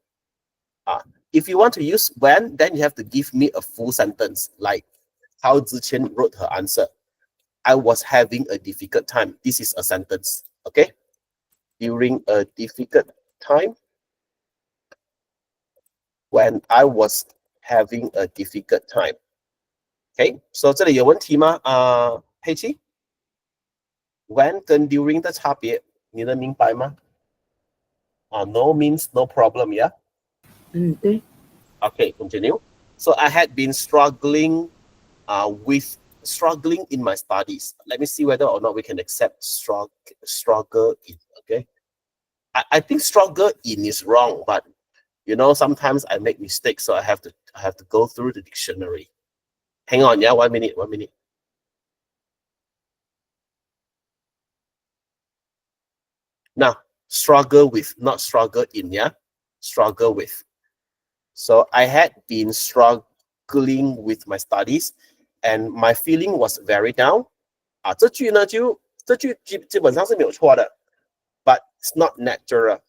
If you want to use when, then you have to give me a full sentence, like how Ziqian wrote her answer. I was having a difficult time. This is a sentence, okay? During a difficult time, when I was having a difficult time. Okay, so 这里有问题吗？佩奇 when 跟 during 的差别，你能明白吗？No means no problem, yeah? 对。Okay, continue. So I had been struggling struggling in my studies. Let me see whether or not we can accept struggle in, okay? I think struggle in is wrong, but you know, sometimes I make mistakes, so I have to go through the dictionary. Hang on, yeah, 1 minute. Now, struggle with, not struggle in, yeah? Struggle with. So I had been struggling with my studies and my feeling was very down. 这句基本上是没有错的 but it's not natural.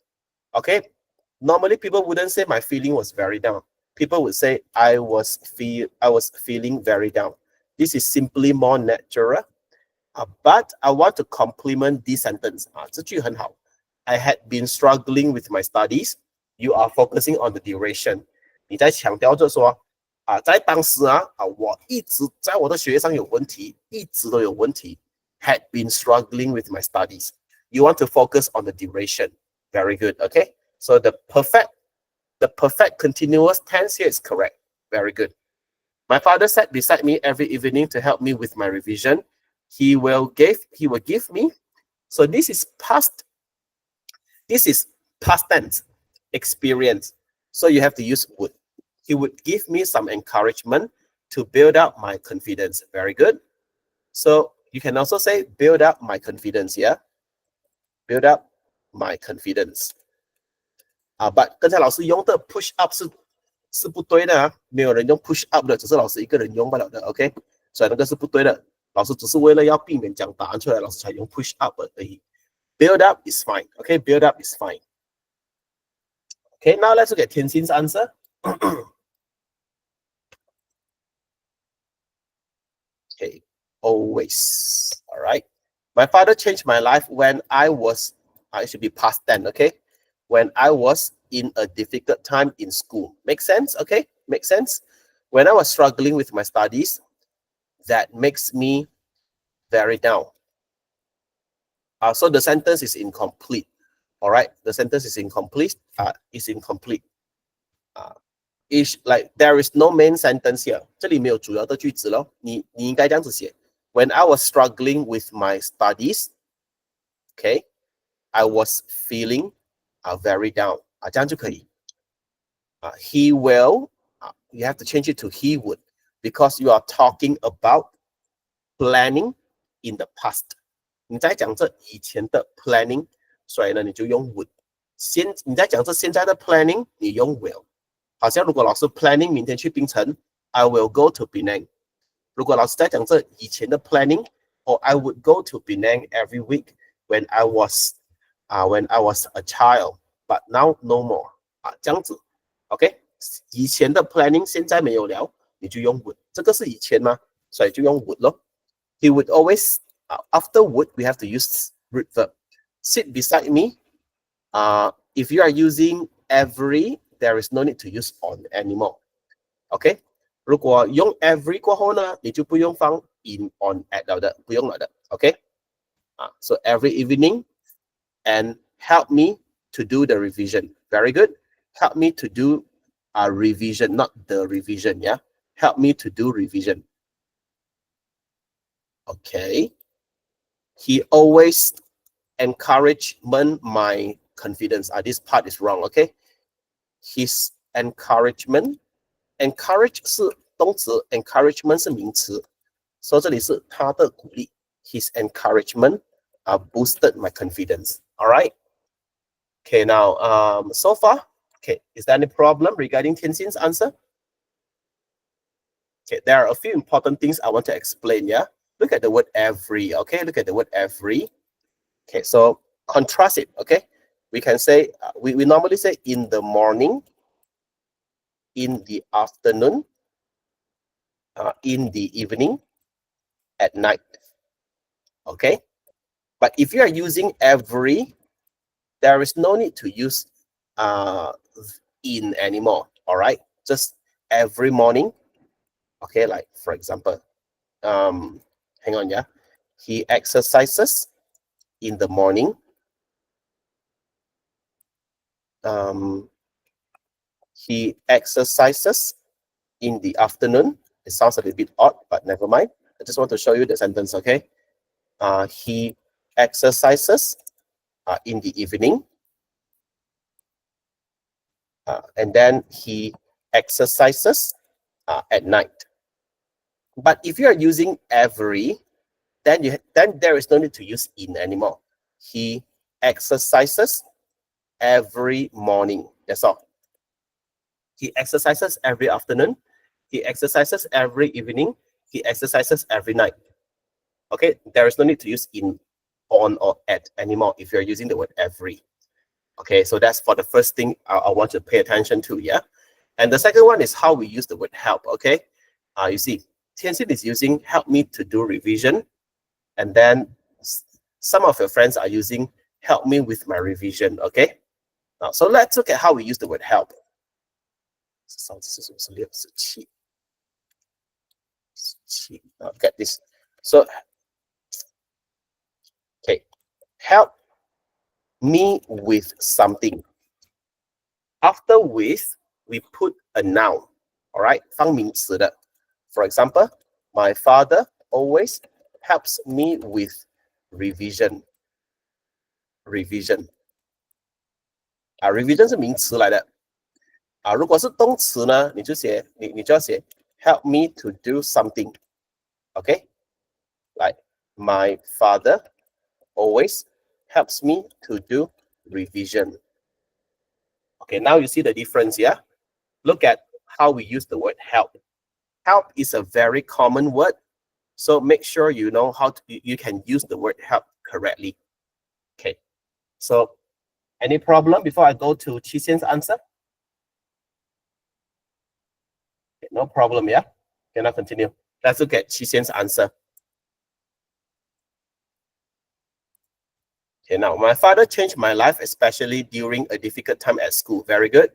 Okay? Normally people wouldn't say my feeling was very down. People would say I was feeling very down. This is simply more natural. But I want to complement this sentence. 这句很好. I had been struggling with my studies. You are focusing on the duration. 你在强调着说在当时我一直在我的学业上有问题，一直都有问题。Had been struggling with my studies. You want to focus on the duration. Very good. Okay. So the perfect continuous tense here is correct. Very good. My father sat beside me every evening to help me with my revision. He will give me. So this is past tense experience. So you have to use would. He would give me some encouragement to build up my confidence. Very good. So you can also say build up my confidence, yeah? Build up my confidence. But 刚才老师用的 push up 是不对的没有人用 push up 的，只是老师一个人用不了的 ，OK？ 所以那个是不对的。老师只是为了要避免讲答案出来，老师才用 push up 而已。Build up is fine, okay? Build up is fine. Okay, now let's look at Tianxin's answer. Okay, always. All right. My father changed my life when I was, it should be past tense, okay? When I was in a difficult time in school. Make sense? Okay, makes sense. When I was struggling with my studies, that makes me very down. So the sentence is incomplete. All right, the sentence is incomplete. Is like there is no main sentence here. 这里没有主要的句子咯。你应该这样子写。When I was struggling with my studies, okay, I was feeling very down. 这样就可以。He will, you have to change it to he would, because you are talking about planning in the past. 你在讲这以前的 planning， 所以呢你就用 would。你在讲这现在的 planning， 你用 will。好像如果老师 planning 明天去槟城 ，I will go to Penang。如果老师在讲这以前的 planning， or I would go to Penang every week when I was a child, but now no more。这样子 OK， 以前的 planning 现在没有了，你就用 would， 这个是以前嘛，所以就用 would 咯。He would always after would we have to use root verb. Sit beside me. If you are using every, there is no need to use on anymore. OK， 如果用 every 过后呢，你就不用放 in on at 了的，不用了的。OK， so every evening and help me to do the revision. Very good. Help me to do a revision, not the revision. Yeah, help me to do revision. Okay. He always encouragement my confidence. This part is wrong. Okay. His encouragement, encourage 是动词 ，encouragement 是名词，所以这里是他的鼓励。His encouragement boosted my confidence. All right. Okay, now so far, okay, is there any problem regarding Tianxin's answer? Okay, there are a few important things I want to explain. Yeah, look at the word every. Okay, look at the word every. Okay, so contrast it. Okay, we can say we normally say in the morning, in the afternoon, in the evening, at night. Okay, but if you are using every, there is no need to use in anymore. All right, just every morning. Okay, like for example, hang on, yeah. He exercises in the morning. He exercises in the afternoon. It sounds a little bit odd, but never mind. I just want to show you the sentence, okay? He exercises in the evening. And then he exercises at night. But if you are using every, then there is no need to use in anymore. He exercises every morning. That's all. He exercises every afternoon. He exercises every evening. He exercises every night. Okay, there is no need to use in, on, or at anymore if you're using the word every. Okay, so that's for the first thing I want to pay attention to, yeah? And the second one is how we use the word help, okay? You see, Tianxin is using help me to do revision. And then some of your friends are using help me with my revision, okay? Now, so let's look at how we use the word help. Get this. So, okay, help me with something. After with, we put a noun. All right, 放名词的. For example, my father always helps me with revision. Revision. Revision 是名词来的。如果是动词呢，你就要写 help me to do something. Okay? Like my father always helps me to do revision. Okay, now you see the difference, yeah? Look at how we use the word help. Help is a very common word, so make sure you know how you can use the word help correctly. Okay, so any problem before I go to Qixian's answer? Okay, no problem, yeah? Can I continue? Let's look at Qixian's answer. Okay, now my father changed my life, especially during a difficult time at school. Very good.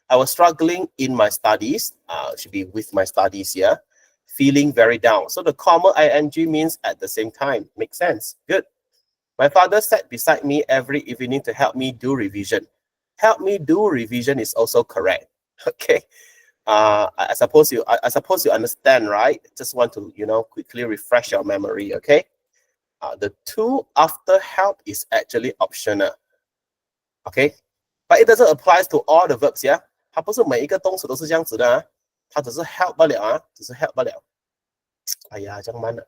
I was struggling in my studies. Should be with my studies here. Feeling very down. So the comma ing means at the same time. Makes sense. Good. My father sat beside me every evening to help me do revision. Help me do revision is also correct. Okay. I suppose you understand, right? Just want to quickly refresh your memory. Okay. The to after help is actually optional. Okay, but it doesn't apply to all the verbs, yeah? 它不是每一个动词都是这样子的啊，它只是 help 不了啊，只是 help 不了。哎呀，这样慢了。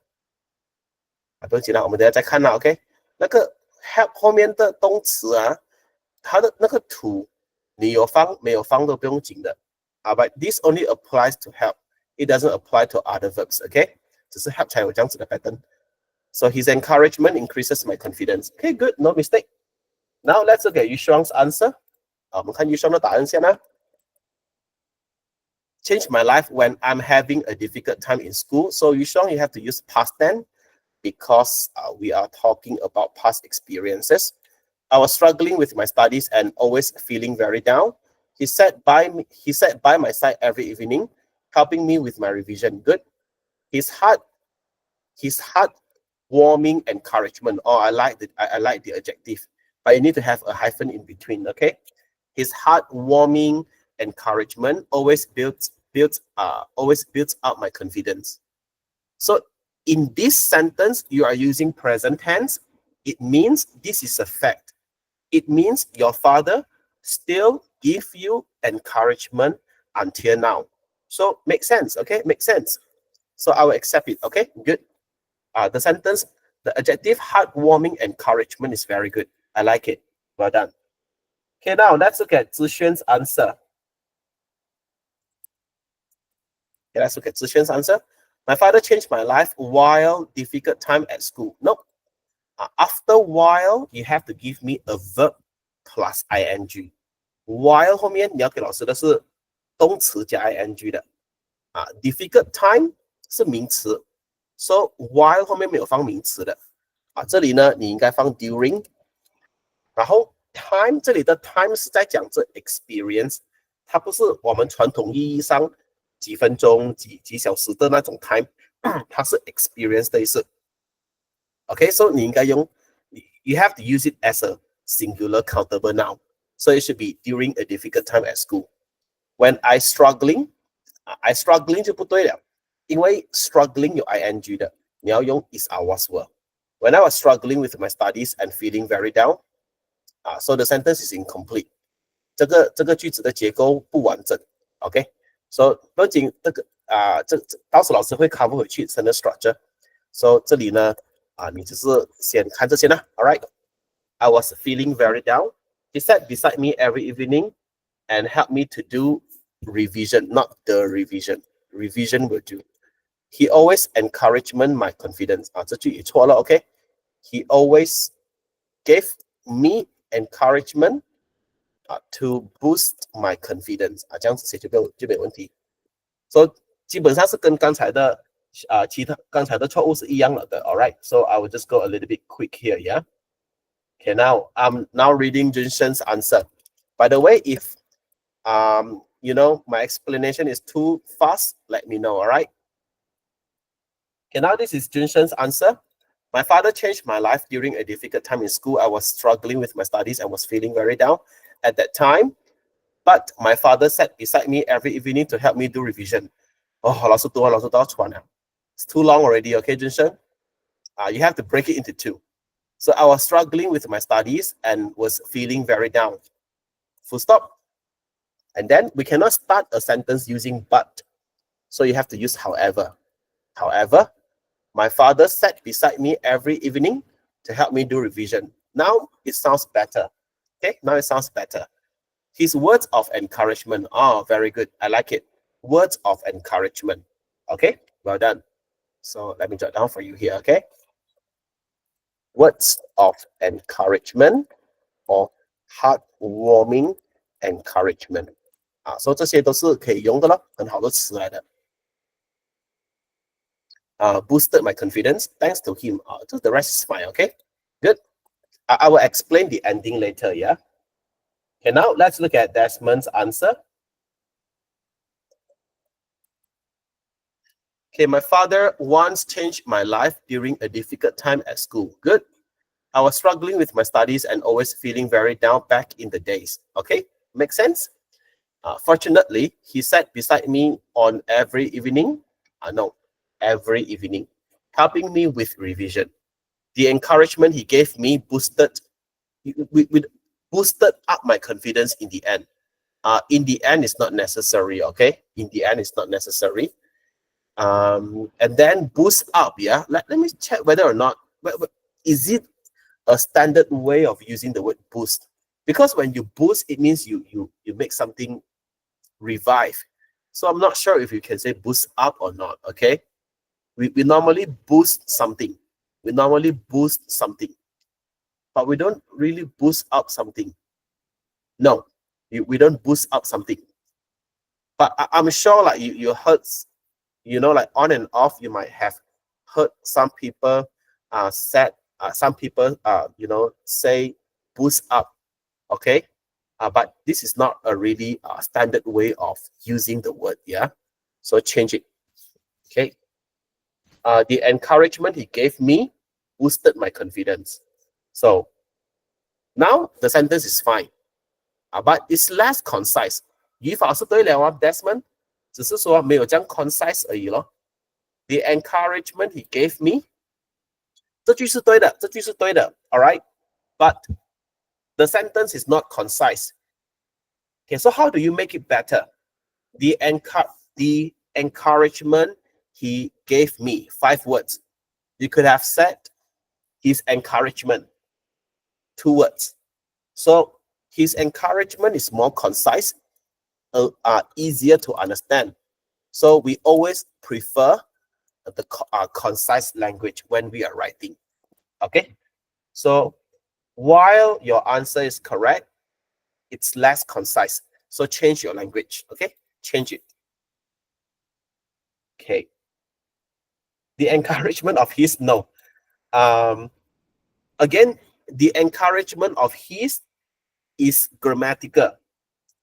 不用紧了，我们等一下再看啦 ，OK？ 那个 help 后面的动词啊，它的那个 to 你有放没有放都不用紧的。But this only applies to help. It doesn't apply to other verbs, OK？ 只是 help 才有这样子的 pattern. So his encouragement increases my confidence. Okay, good, no mistake. Now let's look at Yushuang's answer. 我们看 Yushuang 的答案先啦。changed my life when I'm having a difficult time in school. So you have to use past tense because we are talking about past experiences. I was struggling with my studies and always feeling very down. He sat by my side every evening, helping me with my revision. Good. His heartwarming encouragement. Oh, I like the adjective, but you need to have a hyphen in between. Okay. His heartwarming encouragement always builds up my confidence. So in this sentence, you are using present tense. It means this is a fact. It means your father still give you encouragement until now. So make sense, okay? Make sense. So I will accept it, okay? Good. The sentence, the adjective heartwarming encouragement is very good. I like it. Well done. Okay, now let's look at Zixuan's answer. Okay, let's look at Zixuan's answer. My father changed my life while difficult time at school. Nope. After while, you have to give me a verb plus ing. While 后面你要给老师的是动词加 ing 的。difficult time 是名词 ，so while 后面没有放名词的。这里呢你应该放 during， 然后 time 这里的 time 是在讲这 experience， 它不是我们传统意义上几分钟、几小时的那种 time， 它是 experience 的意思。Okay, so 你应该用 you have to use it as a singular countable noun. So it should be during a difficult time at school. When I struggling 就不对了，因为 struggling 有 ing 的，你要用 is I was were. When I was struggling with my studies and feeling very down, so the sentence is incomplete. 这个句子的结构不完整。Okay, so 不仅这个到时老师会 cover 回去 sentence structure. So 这里呢你只是先看这些呢。All right, I was feeling very down. He sat beside me every evening and helped me to do revision, not the revision. Revision will do. He always encouragement my confidence. 这句也错了 ，OK? He always gave me encouragement to boost my confidence. 这样子写就没有问题。So 基本上是跟刚才的刚才的错误是一样的。All right, so I will just go a little bit quick here, yeah. Okay, now I'm now reading Junshen's answer. By the way, if you know my explanation is too fast, let me know. All right. Okay, now this is Junshen's answer. My father changed my life during a difficult time in school. I was struggling with my studies and was feeling very down at that time. But my father sat beside me every evening to help me do revision. Oh, 老师读到喘了。It's too long already, okay, Junshen? You have to break it into two. So I was struggling with my studies and was feeling very down. Full stop. And then we cannot start a sentence using but. So you have to use however. However, my father sat beside me every evening to help me do revision. Now it sounds better. Okay, now it sounds better. His words of encouragement. Oh, very good. I like it. Words of encouragement. Okay, well done. So let me jot down for you here, okay? Words of encouragement or heartwarming encouragement. So 这些都是可以用的咯，很好的词来的。Boosted my confidence thanks to him. The rest is fine, okay? Good. I will explain the ending later, yeah? Okay, now let's look at Desmond's answer. Okay, my father once changed my life during a difficult time at school. Good. I was struggling with my studies and always feeling very down back in the days. Okay, makes sense? Fortunately, he sat beside me on every evening. Every evening, helping me with revision. The encouragement he gave me boosted up my confidence in the end. In the end, it's not necessary, okay? In the end, it's not necessary. And then boost up, yeah? Let me check whether or not, is it a standard way of using the word boost? Because when you boost, it means you make something revive. So I'm not sure if you can say boost up or not, okay? We normally boost something. But we don't really boost up something. No, we don't boost up something. But I'm sure like you heard, you know, like on and off, you might have heard some people you know, say boost up, okay? But this is not a really standard way of using the word, yeah? So change it, okay? The encouragement he gave me boosted my confidence. So now the sentence is fine, but it's less concise. 语法是对了啊 Desmond， 只是说没有这样 concise 而已咯。The encouragement he gave me， 这句是对的，这句是对的 ，all right，but the sentence is not concise. Okay, so how do you make it better? The encouragement he gave me, 5 words. You could have said his encouragement, 2 words. So his encouragement is more concise, easier to understand. So we always prefer the concise language when we are writing. Okay, so while your answer is correct, it's less concise. So change your language. Okay, change it. Okay. The encouragement of his, no. Again, the encouragement of his is grammatical.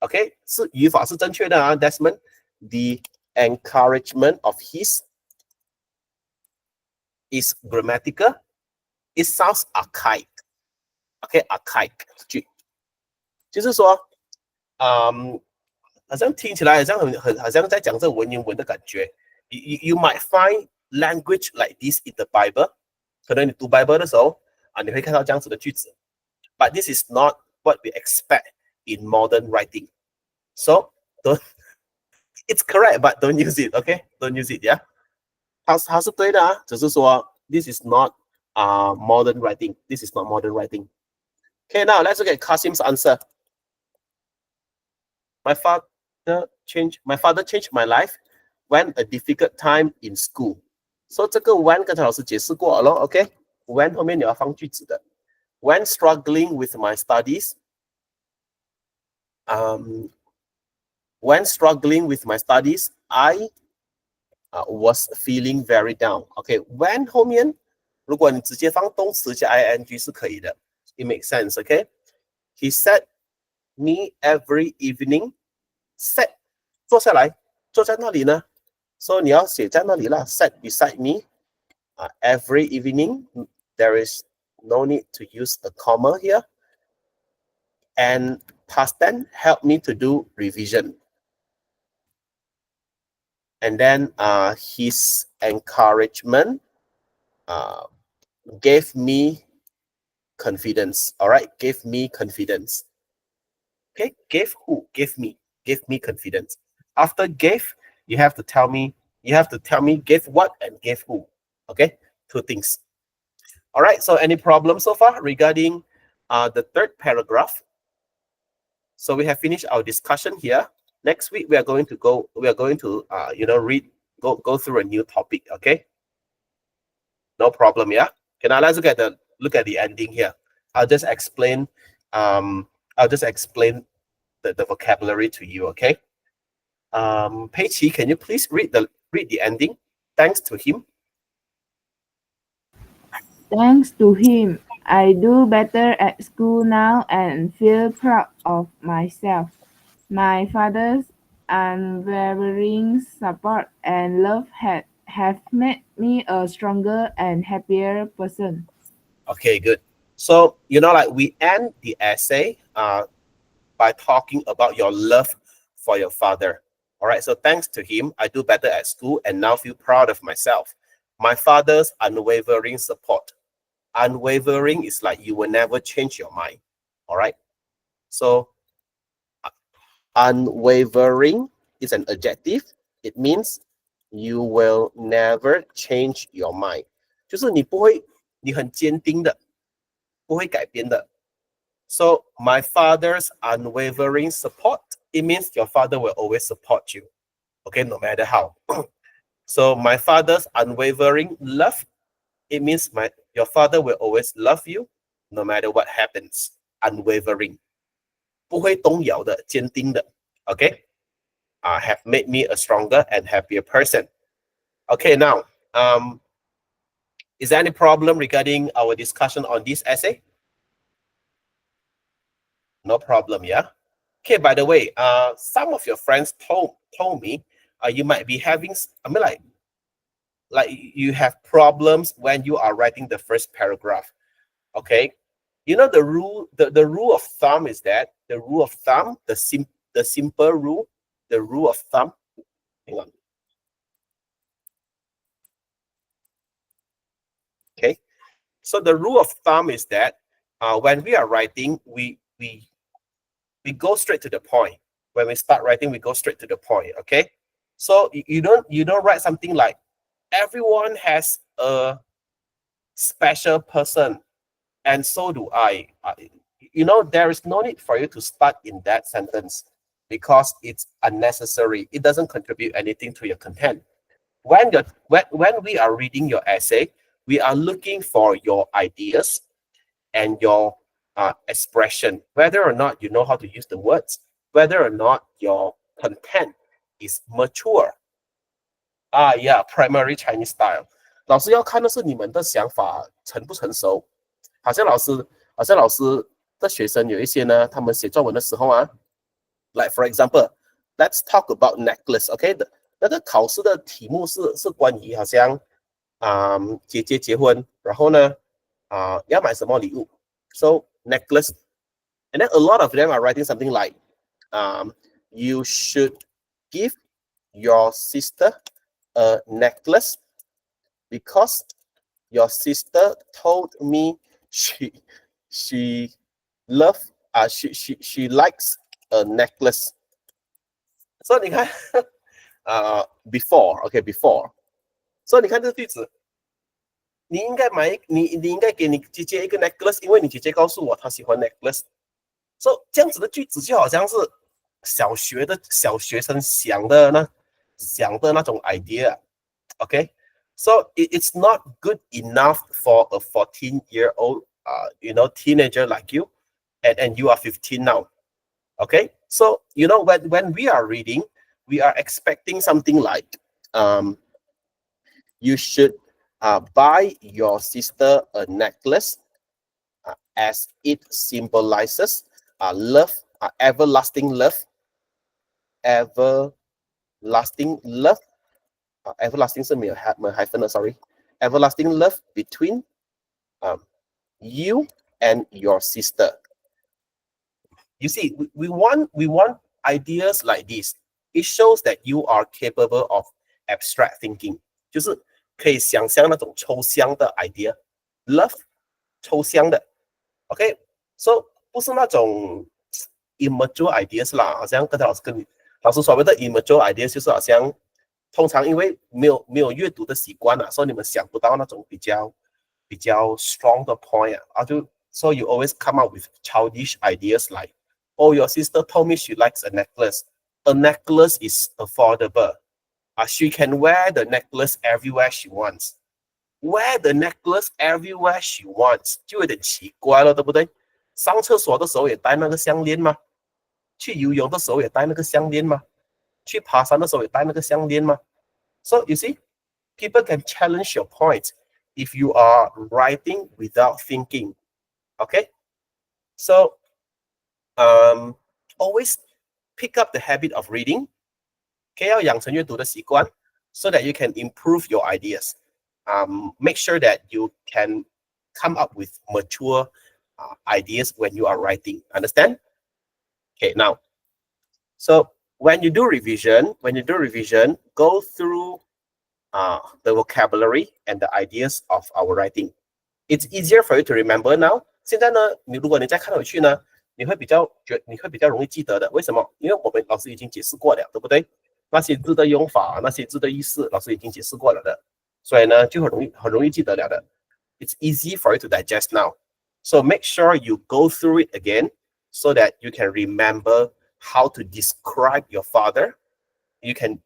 Okay, 是语法是正确的啊 Desmond. The encouragement of his is grammatical. It sounds archaic. Okay, archaic 句，就是说，好像听起来好像在讲这文言文的感觉。You might find language like this in the Bible. 可能你读 Bible 的时候你会看到这样子的句子。But this is not what we expect in modern writing. So don't. It's correct, but don't use it. Okay, don't use it. Yeah. 它是对的啊，只是说 this is not modern writing. This is not modern writing. Okay, now let's look at Kasim's answer. My father changed my life when a difficult time in school. So 这个 when 刚才老师解释过了 ，OK？ When 后面你要放句子的。When struggling with my studies, when struggling with my studies, I was feeling very down. Okay, when 后面如果你直接放动词加 ing 是可以的。It makes sense, okay? He said me every evening. Sat 坐下来，坐在那里呢。So 你要写在那里啦。Sat beside me. Every evening, there is no need to use a comma here. And past tense help me to do revision. And then his encouragement gave me confidence. All right, gave me confidence. Okay, gave who? Gave me confidence. After gave, you have to tell me gave what and gave who. Okay, 2 things. All right, so any problems so far regarding the 3rd paragraph? So we have finished our discussion here. Next week we are going to go through a new topic. Okay, no problem. Yeah. Okay, now let's look at the ending here. I'll just explain the vocabulary to you. Okay. Pei Qi, can you please read the ending? Thanks to him. Thanks to him, I do better at school now and feel proud of myself. My father's unwavering support and love have made me a stronger and happier person. Okay, good. So, like we end the essay by talking about your love for your father. All right, so thanks to him, I do better at school and now feel proud of myself. My father's unwavering support. Unwavering is like you will never change your mind. All right, so unwavering is an adjective. It means you will never change your mind. 就是你很坚定的，不会改变的。So my father's unwavering support, it means your father will always support you. Okay, no matter how. So my father's unwavering love, it means your father will always love you no matter what happens. Unwavering. 不会动摇的，坚定的。Okay? have made me a stronger and happier person. Okay, now, is there any problem regarding our discussion on this essay? No problem, yeah? Okay, by the way, some of your friends told me you might be having, like you have problems when you are writing the first paragraph. Okay, you know the rule, the rule of thumb is that the rule of thumb, the simple rule, the rule of thumb. Hang on. Okay, so the rule of thumb is that when we are writing, we go straight to the point. When we start writing, we go straight to the point. Okay, so you don't write something like everyone has a special person and so do I. You know, there is no need for you to start in that sentence because it's unnecessary. It doesn't contribute anything to your content. When we are reading your essay, we are looking for your ideas and your expression, whether or not you know how to use the words, whether or not your content is mature. Yeah, primary Chinese style. 老师要看的是你们的想法成不成熟。好像老师的学生有一些呢，他们写作文的时候啊 ，like for example, let's talk about necklace, OK 的，那个考试的题目是关于好像姐姐结婚，然后呢要买什么礼物 ，so necklace, and then a lot of them are writing something like you should give your sister a necklace because your sister told me she likes a necklace. So 你看before, okay, before. So 你看这个句子，你应该给你姐姐一个 necklace， 因为你姐姐告诉我她喜欢 necklace。So 这样子的句子就好像是小学生想的那种 idea, okay? So it's not good enough for a 14-year-old, teenager like you, and you are 15 now. Okay, so you know when we are reading, we are expecting something like, you should buy your sister a necklace as it symbolizes love, everlasting love, everlasting love. Everlasting 是没有 hyphen 的 sorry. Everlasting love between you and your sister. You see, we want ideas like this. It shows that you are capable of abstract thinking. 就是可以想象那种抽象的 idea. Love 抽象的 ，OK? So 不是那种 immature ideas 啦，好像刚才老师所谓的 immature ideas 就是好像。通常因为没有阅读的习惯啊，所以你们想不到那种比较 strong 的 point 啊，so you always come up with childish ideas like, oh, your sister told me she likes a necklace. A necklace is affordable. She can wear the necklace everywhere she wants. Wear the necklace everywhere she wants 就有点奇怪了，对不对？上厕所的时候也戴那个项链吗？去游泳的时候也戴那个项链吗？去爬山的时候也戴那个项链吗？ So you see, people can challenge your point if you are writing without thinking. Okay, so always pick up the habit of reading. Okay, 要养成阅读的习惯 so that you can improve your ideas. Make sure that you can come up with mature ideas when you are writing. Understand? Okay, now, so when you do revision, go through the vocabulary and the ideas of our writing. It's easier for you to remember now. 现在呢，如果你再看回去呢，你会比较容易记得的。为什么？因为我们老师已经解释过了，对不对？那些字的用法，那些字的意思，老师已经解释过了的，所以呢，就很容易记得了的。It's easy for you to digest now. So make sure you go through it again so that you can remember how to describe your father. You can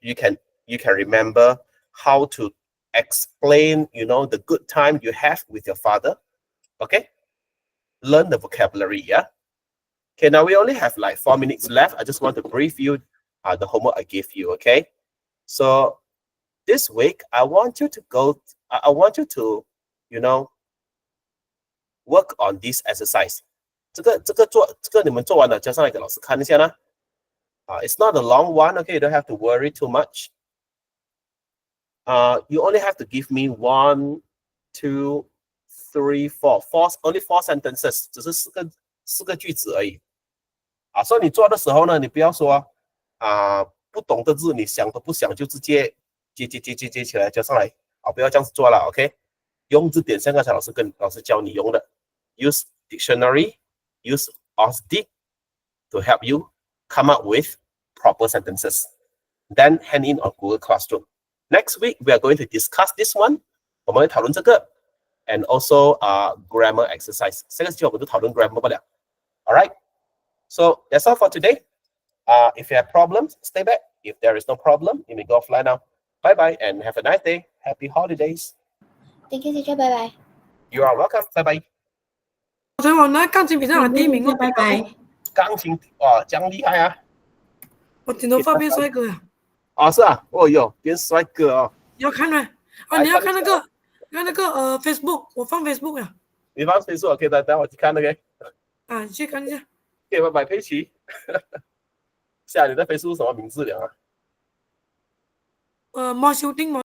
remember how to explain, the good time you have with your father. Okay, learn the vocabulary. Yeah. Okay, now we only have like 4 minutes left. I just want to brief you the homework I give you. Okay, so this week I want you to I want you to, work on this exercise. 这个你们做完了，交上来给老师看一下呢。It's not a long one, okay? You don't have to worry too much. You only have to give me 1, 2, 3, 4, only 4 sentences， 只是四个句子而已。所以你做的时候呢，你不要说不懂的字，你想都不想就直接接起来交上来不要这样子做了 ，OK？ 用字典，像刚才老师教你用的 ，use dictionary, use OSDIC to help you come up with proper sentences. Then hand in on Google Classroom. Next week we are going to discuss this one. 我们会讨论这个 ，and also grammar exercise. 下个星期我们就讨论 grammar 不了。All right. So that's all for today. If you have problems, stay back. If there is no problem, you may go offline now. Bye bye and have a nice day. Happy holidays. Thank you, teacher. Bye bye. You are welcome. Bye bye. 我才我那钢琴比赛拿第一名哦，拜拜。钢琴哇，这样厉害啊！我剪头发变帅哥呀！是啊，哦哟，变帅哥哦。你要看吗？你要看那个Facebook， 我放 Facebook 呀。你放 Facebook OK， 等我去看 OK。你去看一下。OK， 拜拜，佩奇。下你的 Facebook 什么名字了啊？猫修订吗？